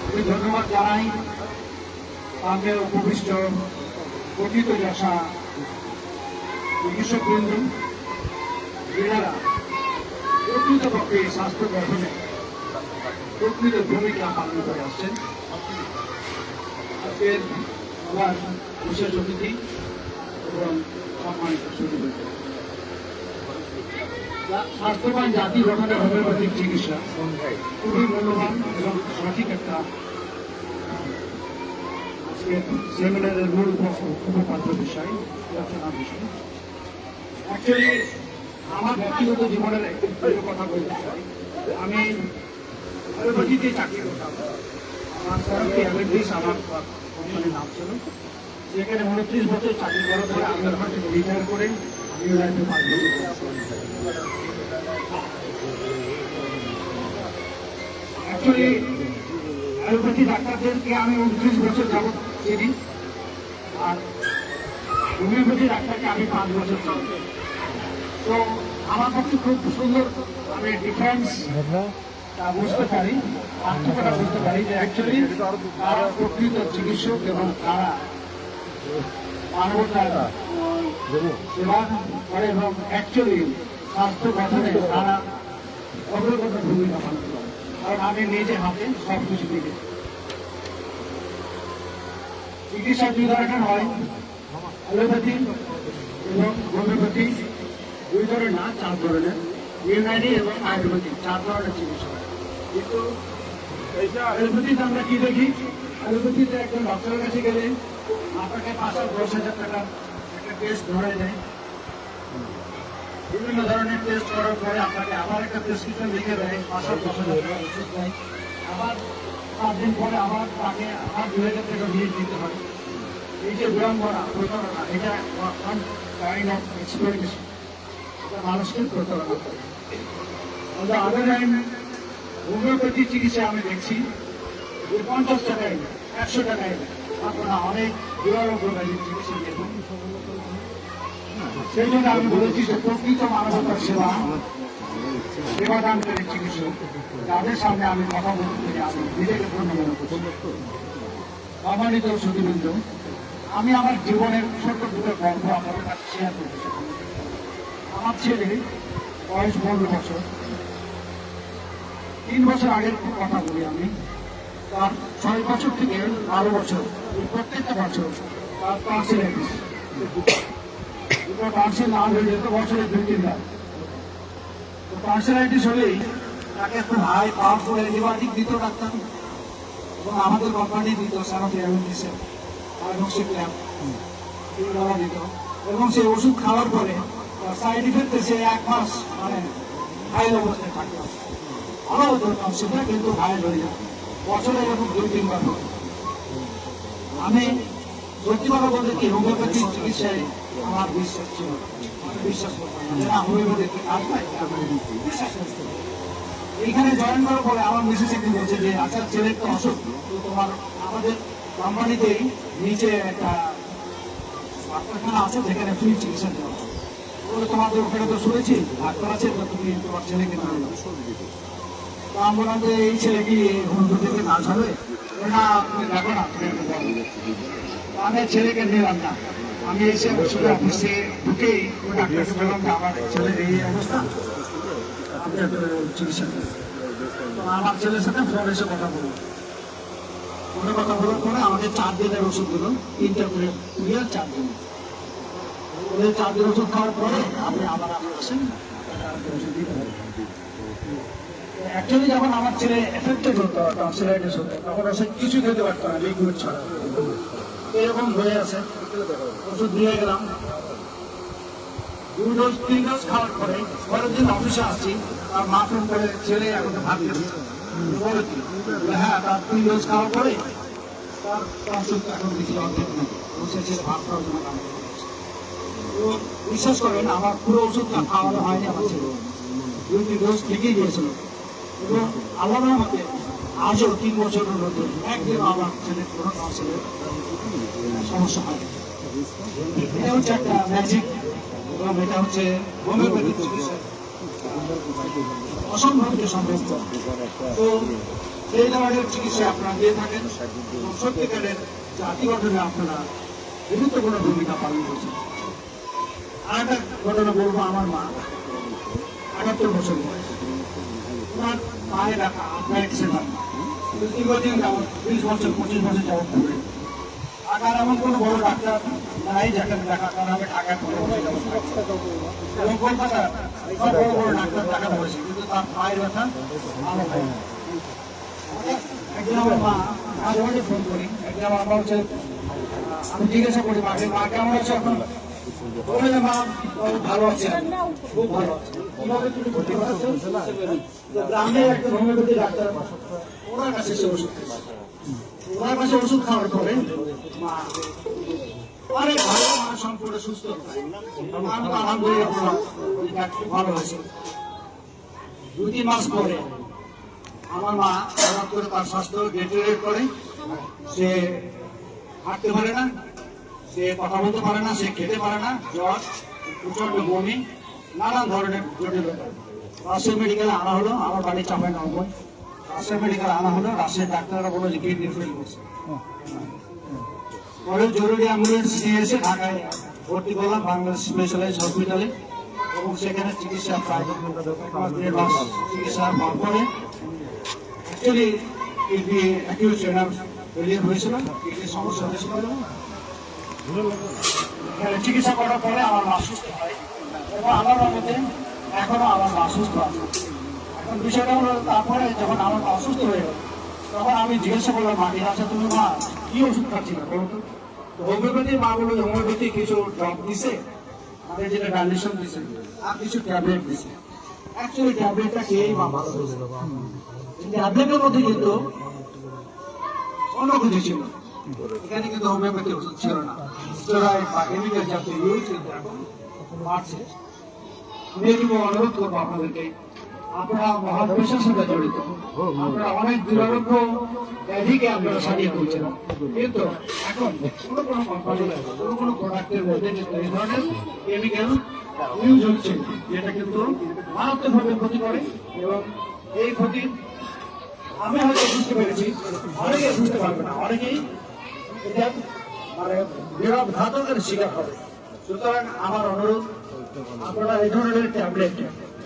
আমি ধন্যবাদ জানাই সামনে উপবিষ্ট কথিত যশা চিকিৎসকবৃন্দ, যারা প্রকৃতপক্ষে স্বাস্থ্য গঠনে প্রকৃত ভূমিকা পালন করে আসছেন। আজকের আমার বিশেষ অতিথি এবং সম্মানিত সুধীবৃন্দ, স্বাস্থ্যবান জাতি গঠনের হোমিওপ্যাথিক চিকিৎসা খুবই মূল্যবান এবং সঠিক একটা আজকের সেমিনারের মূল উপপাদ্য বিষয়, আলোচনার বিষয়। অ্যাকচুয়ালি আমার ব্যক্তিগত জীবনের একটি কথা বলতে চাই। আমি হোমিওপ্যাথিতে চাকরি করতাম। আমার সরকারি অ্যামেন্ডিস আমার কোম্পানির নাম ছিল। যেখানে 29 বছর চাকরি করার পরে আমি ওখান থেকে রিটায়ার করে নিউ লাইফে 5 বছর। অ্যাকচুয়ালি অ্যালোপ্যাথি ডাক্তারদেরকে আমি 29 বছর যাবৎ চিনি, আর হোমিওপ্যাথি ডাক্তারকে আমি 5 বছর চিনি। তো আমার পক্ষে খুব সুন্দর আমি ডিফারেন্স বুঝতে পারি, পার্থক্যটা বুঝতে পারি যে অ্যাকচুয়ালি তারা প্রকৃত চিকিৎসক এবং তারা মানবতার সেবা করে এবং অ্যাকচুয়ালি স্বাস্থ্য গঠনে তারা অগ্রগত ভূমিকা পালন করে। কারণ আমি নিজে হাতে সব কিছু দেখেছি। চিকিৎসা দুই ধরনের হয়, অ্যালোপ্যাথি এবং হোমিওপ্যাথি। 2 ধরনের না, 4 ধরনের, ইউনানি এবং আয়ুর্বেদিক, 4 ধরনের চিকিৎসা হয়। কিন্তু অ্যালোপ্যাথিতে আমরা কি দেখি, অ্যালোপ্যাথিতে একজন ডক্টরের কাছে গেলে আপনাকে 5-10,000 টাকা একটা টেস্ট ধরে দেয়। বিভিন্ন ধরনের টেস্ট করার পরে আপনাকে আবার একটা প্রেসক্রিপশন লিখে দেয়, 5-10,000 টাকা ওষুধ দেয়। আবার 5 দিন পরে আবার তাকে আবার 2,000 টাকা দিয়ে দিতে হয়। এই যে বিড়ম্বনা, প্রতারণা, এটা ওয়ান কাইন্ড অফ এক্সপ্লয়টেশন, এটা মানুষকে প্রতারণা করে। On the other hand, homeopathy চিকিৎসা আমি দেখছি যে 50 টাকায় 100 টাকায় আপনারা অনেক দুরারোগ্য ব্যাধির চিকিৎসা দেখুন। সেই জন্য আমি বলেছি যে প্রকৃত মানবতার সেবা, সেবাদানকারী চিকিৎসক যাদের সামনে আমি কথা বলতে পেরে আমি নিজেকে ধন্য মনে করছি। সম্মানিত সুধীবৃন্দ, আমি আমার জীবনের ছোট্ট দুটো গল্প আপনাদের কাছে শেয়ার করতে চাই। আমার ছেলে বয়স 15 বছর। 3 বছর আগের কথা বলি আমি। তার 6 বছর থেকে 12 বছর প্রত্যেকটা বছর তার টনসিলাইটিস, দুটো টনসিল না হয়ে যেত বছরে 2-3 বার। তো টনসিলাইটিস হলেই তাকে খুব হাই পাওয়ারফুল অ্যান্টিবায়োটিক দিত ডাক্তার, এবং আমাদের কোম্পানি দিত সারাফি অ্যামেন্ডিসের আইনোক্সিক্ল্যাম দিত। এবং সেই ওষুধ খাওয়ার পরে তার সাইড ইফেক্টে সে 1 মাস মানে ঘায়ল অবস্থায় থাকতো। ভালো হতো টনসিলটা, কিন্তু ঘায়ল হয়ে যেত। বছরে এরকম 2-3 বার হতো। আমি সত্যি কথা বলতে কি হোমিওপ্যাথি চিকিৎসায় আমার বিশ্বাস ছিল না। আমি বিশ্বাস করতাম না যে না হোমিওপ্যাথি কাজ নাই, বিশ্বাস করতাম না। এইখানে জয়েন করার পরে আমার মিসেস একদিন বলছে যে আচ্ছা ছেলের তো অসুখ, তো তোমার আমাদের কোম্পানিতেই নিচে একটা ডাক্তারখানা আছে যেখানে ফ্রি চিকিৎসা দেওয়া হয়। বলে তোমাদের ওখানে তো শুনেছি ডাক্তার আছে, তো তুমি তোমার ছেলেকে নিয়ে নাও। তো আমি বললাম যে এই ছেলে কি হোমিওপ্যাথিতে কাজ হবে? না তুমি দেখো না, তুমি একটা বলো। আমি ছেলেকে নিলাম না। আমি এসে বসে অফিসে ঢুকেই ওই ডাক্তারকে বললাম যে আমার ছেলের এই অবস্থা, আপনি একটা চিকিৎসা দেন। তো আমার ছেলের সাথে ফোন এসে কথা বলবো, ফোনে কথা বলার পরে আমাকে 4 দিনের ওষুধ দিল, 3টা করে কুড়িয়ে 4 দিন। ওদের 4 দিন ওষুধ খাওয়ার পরে আপনি আবার আসেন, ওষুধ দিতে হবে। অ্যাকচুয়ালি যখন আমার ছেলে এফেক্টেড হতো, টনসিলাইটিস হতো, তখন সে কিছু খেতে পারতো না, লিকুইড ছাড়া। এরকম হয়ে আছে, ওষুধ দিয়ে গেলাম। 2 ডোজ 3 ডোজ খাওয়ার পরে পরের দিন অফিসে আসছি, আর মা ফোন করে ছেলে এখন ভাত খেতে বলে কি? হ্যাঁ, তার 3 ডোজ খাওয়ার পরে তার ওষুধ এখন দিচ্ছিল অর্ধেক নাকি, সে ছেলে ভাত খাওয়ার জন্য কাম করছে। তো বিশ্বাস করেন আমার পুরো ওষুধটা খাওয়ানো হয়নি আমার ছেলে, 2-3 ডোজ ঠিকই দিয়েছিল। এবং আল্লাহর রহমতে আজও 3 বছরের মধ্যে একদিন আমার ছেলের কোনো টনসিলের সমস্যা হয়। এটা হচ্ছে একটা ম্যাজিক, এবং এটা হচ্ছে হোমিওপ্যাথিক চিকিৎসা অসম্ভব যে সম্ভব। তো এই ধরনের চিকিৎসা আপনারা দিয়ে থাকেন এবং সত্যিকারের জাতি গঠনে আপনারা গুরুত্বপূর্ণ ভূমিকা পালন করছেন। আর একটা ঘটনা বলবো, আমার মা 78 বছর বয়স, ওনার পায়ে রাখা আপনার এক্সিডেন্ট দীর্ঘদিন যাবত 20 বছর 25 বছর যাবত ঘুরে। আর এমন কোনো বড় ডাক্তার নাই যাকে দেখা, কারণ আমি ঢাকায় পড়ে এবং কলকাতা সব বড় বড় ডাক্তার দেখা পড়েছে, কিন্তু তার পায়ের ব্যথা ভালো হয় না। একদিন আমার মা, মাঝে মাঝে ফোন করি, একদিন আমার মা হচ্ছে, আমি জিজ্ঞাসা করি মাকে, মা কেমন আছে এখন? বলে যে মা ভালো আছে, খুব ভালো আছে। কিভাবে তুমি করতে পারছো? গ্রামে একজন হোমিওপ্যাথি ডাক্তার, ওনার কাছে এসে ওষুধ খেয়েছে। ওনার কাছে ওষুধ খাওয়ার পরে মা অনেক ভালো, মা সম্পূর্ণ সুস্থ। আমি তো আলহামদুলিল্লাহ ভালো হয়েছে। 2-3 মাস পরে আমার মা হঠাৎ করে তার স্বাস্থ্য ডিটেরিয়েট করে, সে হাঁটতে পারে না, সে কথা বলতে পারে না, সে খেতে পারে না, জ্বর, প্রচন্ড বমি, নানান ধরনের জটিলতা। রাজশাহী মেডিকেলে আনা হলো, আমার বাড়ি চাঁপাইনবাবগঞ্জ। রাজশাহী মেডিকেলে আনা হলো, রাজশাহীর ডাক্তাররা বললো যে কিডনি ফেল করছে। পরে জরুরি অ্যাম্বুলেন্স নিয়ে এসে ঢাকায় ভর্তি করলাম বাংলাদেশ স্পেশালাইজ হসপিটালে, এবং সেখানে চিকিৎসা প্রায় 1.5 মাস চিকিৎসা হওয়ার পরে actually kidney acute renal failure হয়েছিল, কিডনির সমস্যা হয়েছিল। চিকিৎসা করার পরে আমার মা সুস্থ হয়, এবং আমার মতে এখনো আমার মা সুস্থ আছে। এখন বিষয়টা হলো, তারপরে যখন আমার মা অসুস্থ হয়ে গেল, তখন আমি জিজ্ঞাসা করলাম মাকে, আচ্ছা তুমি মা কি ওষুধ খাচ্ছিল বলতো? হোমিওপ্যাথির মা বললো হোমিওপ্যাথি কিছু ড্রপ দিছে, আমাদের যেটা ডাইলেশন দিছে, আর কিছু ট্যাবলেট দিছে। অ্যাকচুয়ালি ট্যাবলেটটা খেয়েই মা ভালো হয়েছে। ট্যাবলেটের মধ্যে কিন্তু অন্য কিছু ছিল, এখানে কিন্তু হোমিওপ্যাথি ওষুধ ছিল না। স্টেরয়েড বা কেমিক্যাল জাতীয় ইউজ কিন্তু এখন বাড়ছে। আমি একটু অনুরোধ করবো আপনাদেরকে, আপনারা মহাপ্রসার সাথে জড়িত, আপনারা অনেক দুরারোগ্য ব্যাধিকে আপনারা সারিয়ে তুলছেন, কিন্তু এখন কোনো কোনো কোম্পানি কোনো কোনো প্রোডাক্টের মধ্যে কিন্তু এই ধরনের কেমিক্যাল ইউজ হচ্ছে, যেটা কিন্তু মারাত্মকভাবে ক্ষতি করে। এবং এই ক্ষতি আমি হয়তো বুঝতে পেরেছি, অনেকে বুঝতে পারবে না, অনেকেই এটা মানে বিরাট ঘাতকের শিকার হবে। সুতরাং আমার অনুরোধ, আপনারা এই ধরনের ট্যাবলেট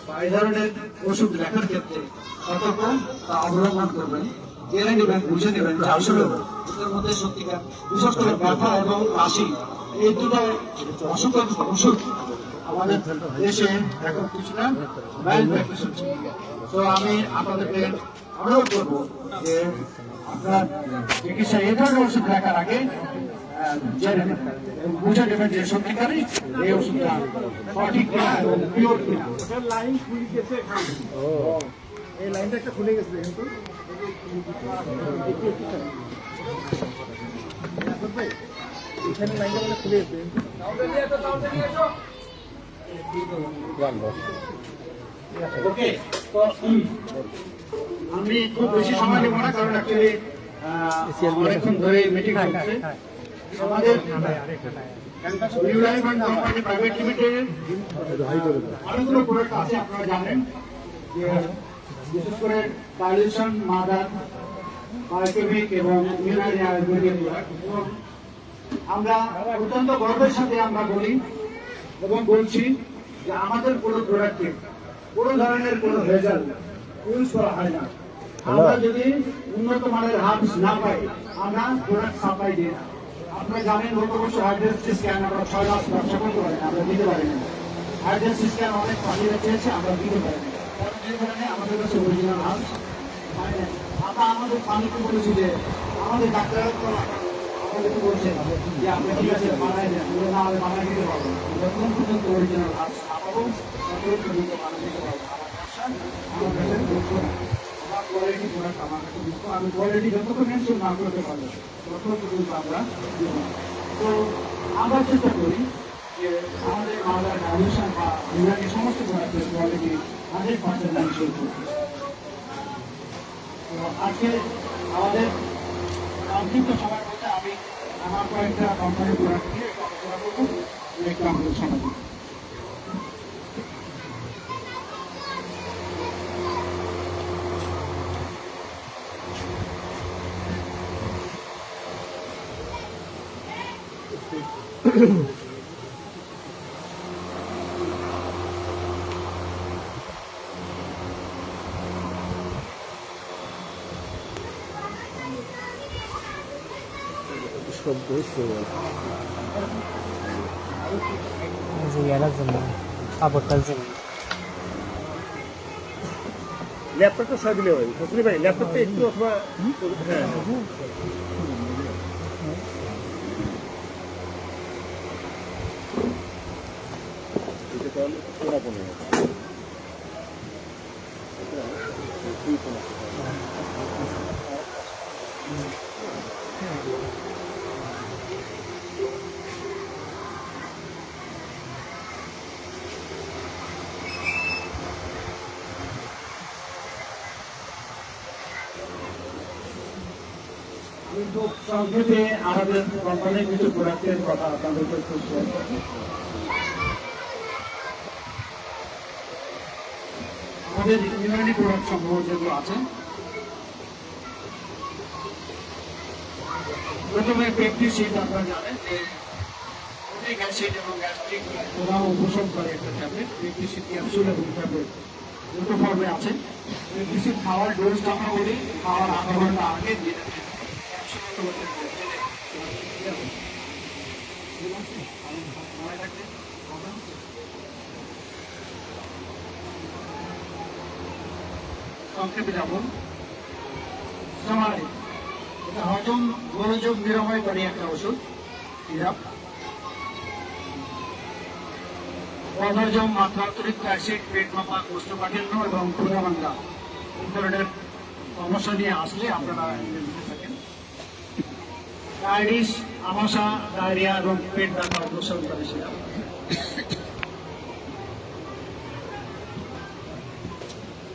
বা এই ধরনের ওষুধ লেখার ক্ষেত্রে সতর্ক তা অবলম্বন করবেন, জেনে নেবেন, বুঝে নেবেন যে আসলে ওদের মধ্যে সত্যিকার, বিশেষ করে ব্যথা এবং কাশি, এই দুটো অসুখের ওষুধ আমাদের দেশে এখন কিছুটা ব্যান্ড প্র্যাকটিস হচ্ছে। তো আমি আপনাদেরকে অনুরোধ করবো যে আপনার চিকিৎসা এই ধরনের ওষুধ লেখার আগে জেনে নেবেন এবং বুঝে নেবেন যে সত্যিকারই এই ওষুধটা সঠিক কিনা এবং পিওর কিনা। লাইন খুলে গেছে, এই লাইনটা একটা খুলে গেছে কিন্তু ওকে, তো আমি খুব বেশি সময় নেব না, কারণ অ্যাকচুয়ালি অনেকক্ষণ ধরে মিটিং চলছে। আমাদের new Life and company private লিমিটেডের অনেকগুলো প্রোডাক্ট আছে, আপনারা জানেন যে বিশেষ করে ডাইলিউশন, মাদার, বায়োকেমিক এবং মিনারেল আয়ুর্বেদিক প্রোডাক্ট। আমরা অত্যন্ত গর্বের সাথে আমরা বলি এবং বলছি যে আমাদের কোনো প্রোডাক্টে কোনো ধরনের কোনো ভেজাল ইউজ করা হয় না। আমরা যদি উন্নত মানের হার্বস না পাই, আমরা প্রোডাক্ট সাপ্লাই দিই না। আপনারা জানেন গত বছর হাইড্রোসি স্ক্যান আমরা 6 লাখ ব্যবসা করতে পারি না, আমরা দিতে পারি না। হাইড্রোসি স্ক্যান অনেক পানিরা চেয়েছে, আমরা দিতে পারি না, কারণ এই ধরনের আমাদের কাছে অরিজিনাল হার্বস পাই না। আমরা আমাদের পানিকে বলেছি যে আমাদের ডাক্তাররা তো আমাদেরকে বলছে যে আপনি ঠিক আছে বানাই দেন, না আমি বানাই দিতে পারবো না। যতক্ষণ পর্যন্ত অরিজিনাল হার্বস না পাবো ততক্ষণ পর্যন্ত বানাই দিতে পারবো না। আমার কাছে বলছো আমার কোয়ালিটি প্রোডাক্ট আমার কাছে বুঝবো, আমি কোয়ালিটি যতক্ষণ মেনশন না করতে পারবো ততক্ষণ পর্যন্ত আমরা দিব না। তো আমরা চেষ্টা করি যে আমাদের মাদার ডাইলিউশন বা বিভাগের সমস্ত প্রোডাক্টের কোয়ালিটি 100% মেনশন করতে। তো আজকে আমাদের সংক্ষিপ্ত সময় বলতে আমি আমার কয়েকটা কোম্পানির প্রোডাক্ট নিয়ে একটু আলোচনা করবো, একটু আমাদের সময় দিব। ইয়ার জন্য কাপড়টার জন্য ল্যাপটপটা সব দিলে হয় ফসলি ভাই, ল্যাপটপটা একটু অথবা হ্যাঁ আমি খুব সংক্ষেপে আমাদের কোম্পানির কিছু প্রোডাক্টের কথা আপনাদেরকে একটু শেয়ার করব। আমাদের ইউনানি প্রোডাক্ট সমূহ যেগুলো আছে, প্রথমে পেপটিসিড, আপনারা জানেন যে ইউরিক অ্যাসিড এবং গ্যাস্ট্রিক প্রদাহ উপশম করে একটা ট্যাবলেট। পেপটিসিড ক্যাপসুল এবং ট্যাবলেট দুটো ফর্মে আছে। পেপটিসিড খাওয়ার ডোজটা আমরা বলি খাওয়ার আধা ঘন্টা আগে দিয়ে দেবেন। সংক্ষেপে যাব, এটা হজম গোলযোগ নিরাময়কারী একটা ওষুধ, সিরাপ। অহজম, মাত্রাতিরিক্ত অ্যাসিড, পেট ফাঁপা, কোষ্ঠকাঠিন্য এবং ক্ষুধা এই ধরনের সমস্যা নিয়ে আসলে আপনারা থাকেন। ডায়াবেটিস, আমাশা, ডায়রিয়া এবং পেট ব্যথা উপশম করে সিরাপ।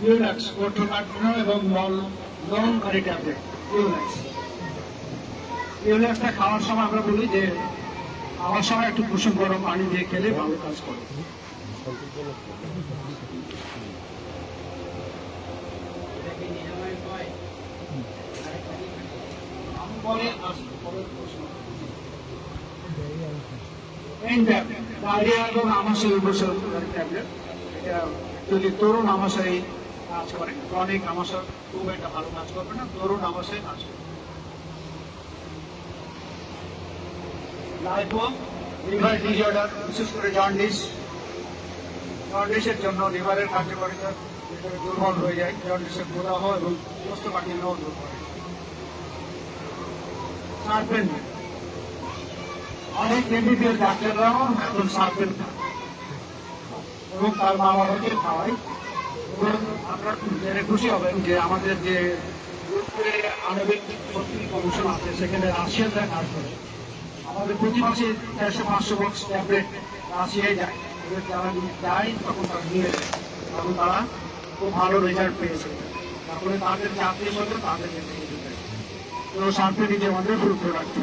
ইউল্যাক্স, কোষ্ঠকাঠিন্য এবং মল দমনকারী ট্যাবলেট ইউল্যাক্স। ইউল্যাক্সটা খাওয়ার সময় আমরা বলি যে খাওয়ার সময় একটু কুসুম গরম পানি দিয়ে খেলে ভালো কাজ করে। ডায়রিয়া এবং আমাশয় উপশমকারী ট্যাবলেট, এটা যদি তরুণ আমাশয় কাজ করে। ক্রনিক আমাশয় খুব একটা ভালো কাজ করবে না, তরুণ আমাশয় কাজ করবে। লাইফো, লিভার ডিসঅর্ডার, বিশেষ করে জন্ডিস, জন্ডিসের জন্য লিভারের কার্যকারিতা দুর্বল হয়ে যায়, জন্ডিসের প্রদাহ এবং কোষ্ঠকাঠিন্য দূর করে। সার্পেন, অনেক এমবিবিএস ডাক্তাররাও এখন সার্পেন খায় এবং তার মা বাবাকে খাওয়াই। আপনারা জেনে খুশি হবেন যে আমাদের যে আণবিক শক্তি কমিশন আছে সেখানে রাশিয়ানরা কাজ করে। আমাদের প্রতি মাসে 400-500 বক্স ট্যাবলেট আসিয়ে যায়, এবার যারা যায় তখন তারা নিয়ে যায়, কারণ তারা খুব ভালো রেজাল্ট পেয়েছে। তারপরে তাদের যে আত্মীয় স্বজন তাদের নিয়ে যেতে, তো সাথে নিজে আমাদের ফুল প্রোডাক্ট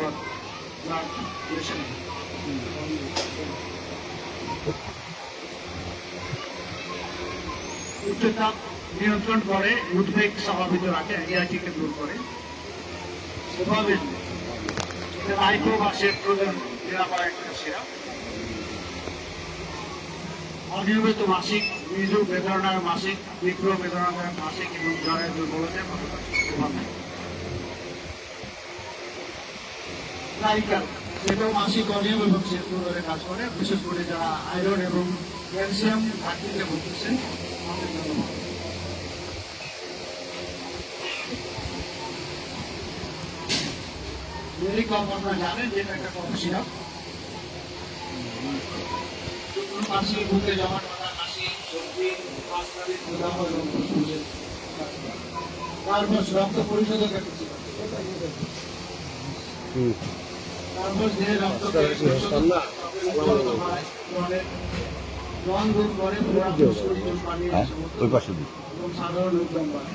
উচ্চতাপ নিয়ন্ত্রণ করে, উদ্বেগ স্বাভাবিক রাখে, অ্যাংজাইটিকে দূর করে। এভাবে লাইফোবাসের প্রয়োজন নিরাপদ একটা সিরাপ। অনিয়মিত মাসিক, মৃদু বেদনার মাসিক, তীব্র বেদনার মাসিক এবং জ্বরের দুর্বলতায় নাইকাল, সেটাও মাসিক অনিয়ম এবং সেতু ধরে কাজ করে, বিশেষ করে যারা আয়রন এবং ক্যালসিয়াম ঘাটতিতে ভুগতেছেন আমাদের জন্য। মেডিকম আপনারা জানেন যেটা একটা কফ সিরাপ, মাসি বুকে জমা টাকা মাসি সবজি তারপর রক্ত পরিশোধক একটা সিরাপ, তারপর যে রক্ত রং দূর করে ওই পাশে এবং সাধারণ উদ্যম করে।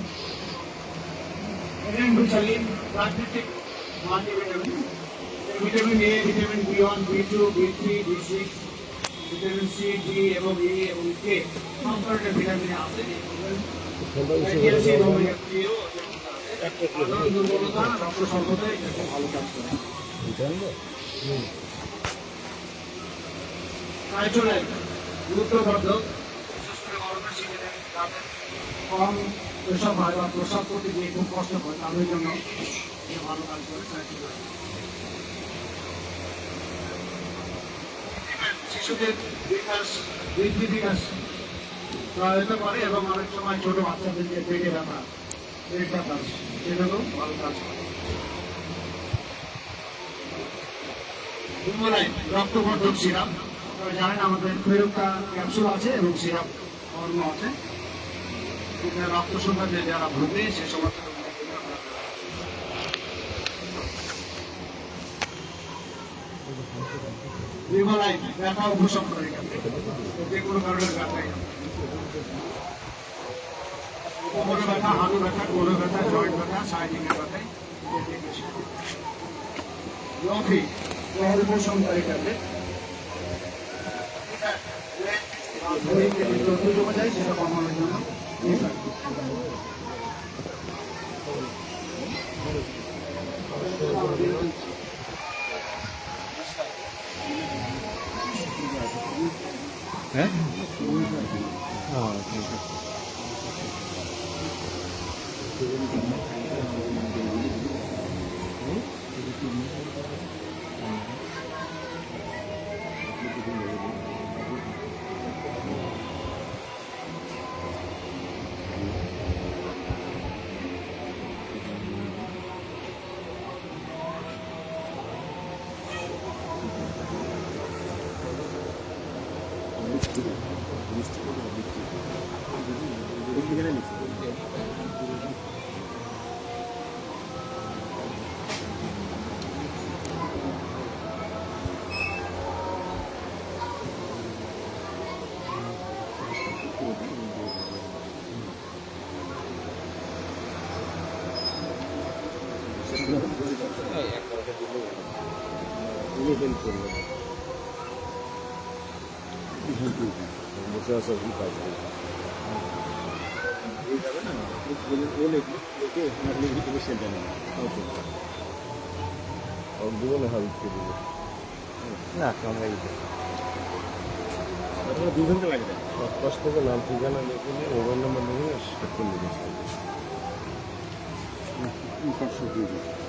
প্রাকৃতিক multivitamin, vitamin A, vitamin B1, B2, B3, B6, vitamin C, D এবং ই এবং কে সব ধরনের ভিটামিন আছে। দুর্বলতা, রক্ত স্বল্পতায় ভালো কাজ করে। নাইট্রোলাইট গুরুত্ববর্ধক, বিশেষ করে গরমের সিজনে যাদের কম প্রসাব হয় বা প্রসাব করতে গিয়ে খুব কষ্ট হয় তাদের জন্য ভালো কাজ করে নাইট্রোলাইট। শিশুদের বিকাশ, বৃদ্ধি বিকাশ সহায়তা করে এবং অনেক সময় ছোট বাচ্চাদেরকে পেটে ব্যথা, পেট ব্যথা সেটাকেও ভালো কাজ করে। রক্তবর্ধক সিরাপ, আপনারা জানেন আমাদের ফেরুকা ক্যাপসুল আছে এবং সিরাপ ফর্ম আছে, রক্ত সংখ্যা যারা ভুগে সে সমস্ত ব্যথা উপশম করে যে কোনো ধরনের ব্যথায়, কোমরে ব্যথা, হাঁটু ব্যথা, কোমরে ব্যথা, জয়েন্ট ব্যথা, সাইডিংয়ের ব্যথায় লফি উপশমকারী ট্যাবলেট, জমে যায় সেটা কমানোর জন্য। হ্যাঁ না আমরা দুজনকে লাগে কষ্ট থেকে নাম ঠিকানা লিখে নিয়ে মোবাইল নাম্বার লিখে সব করে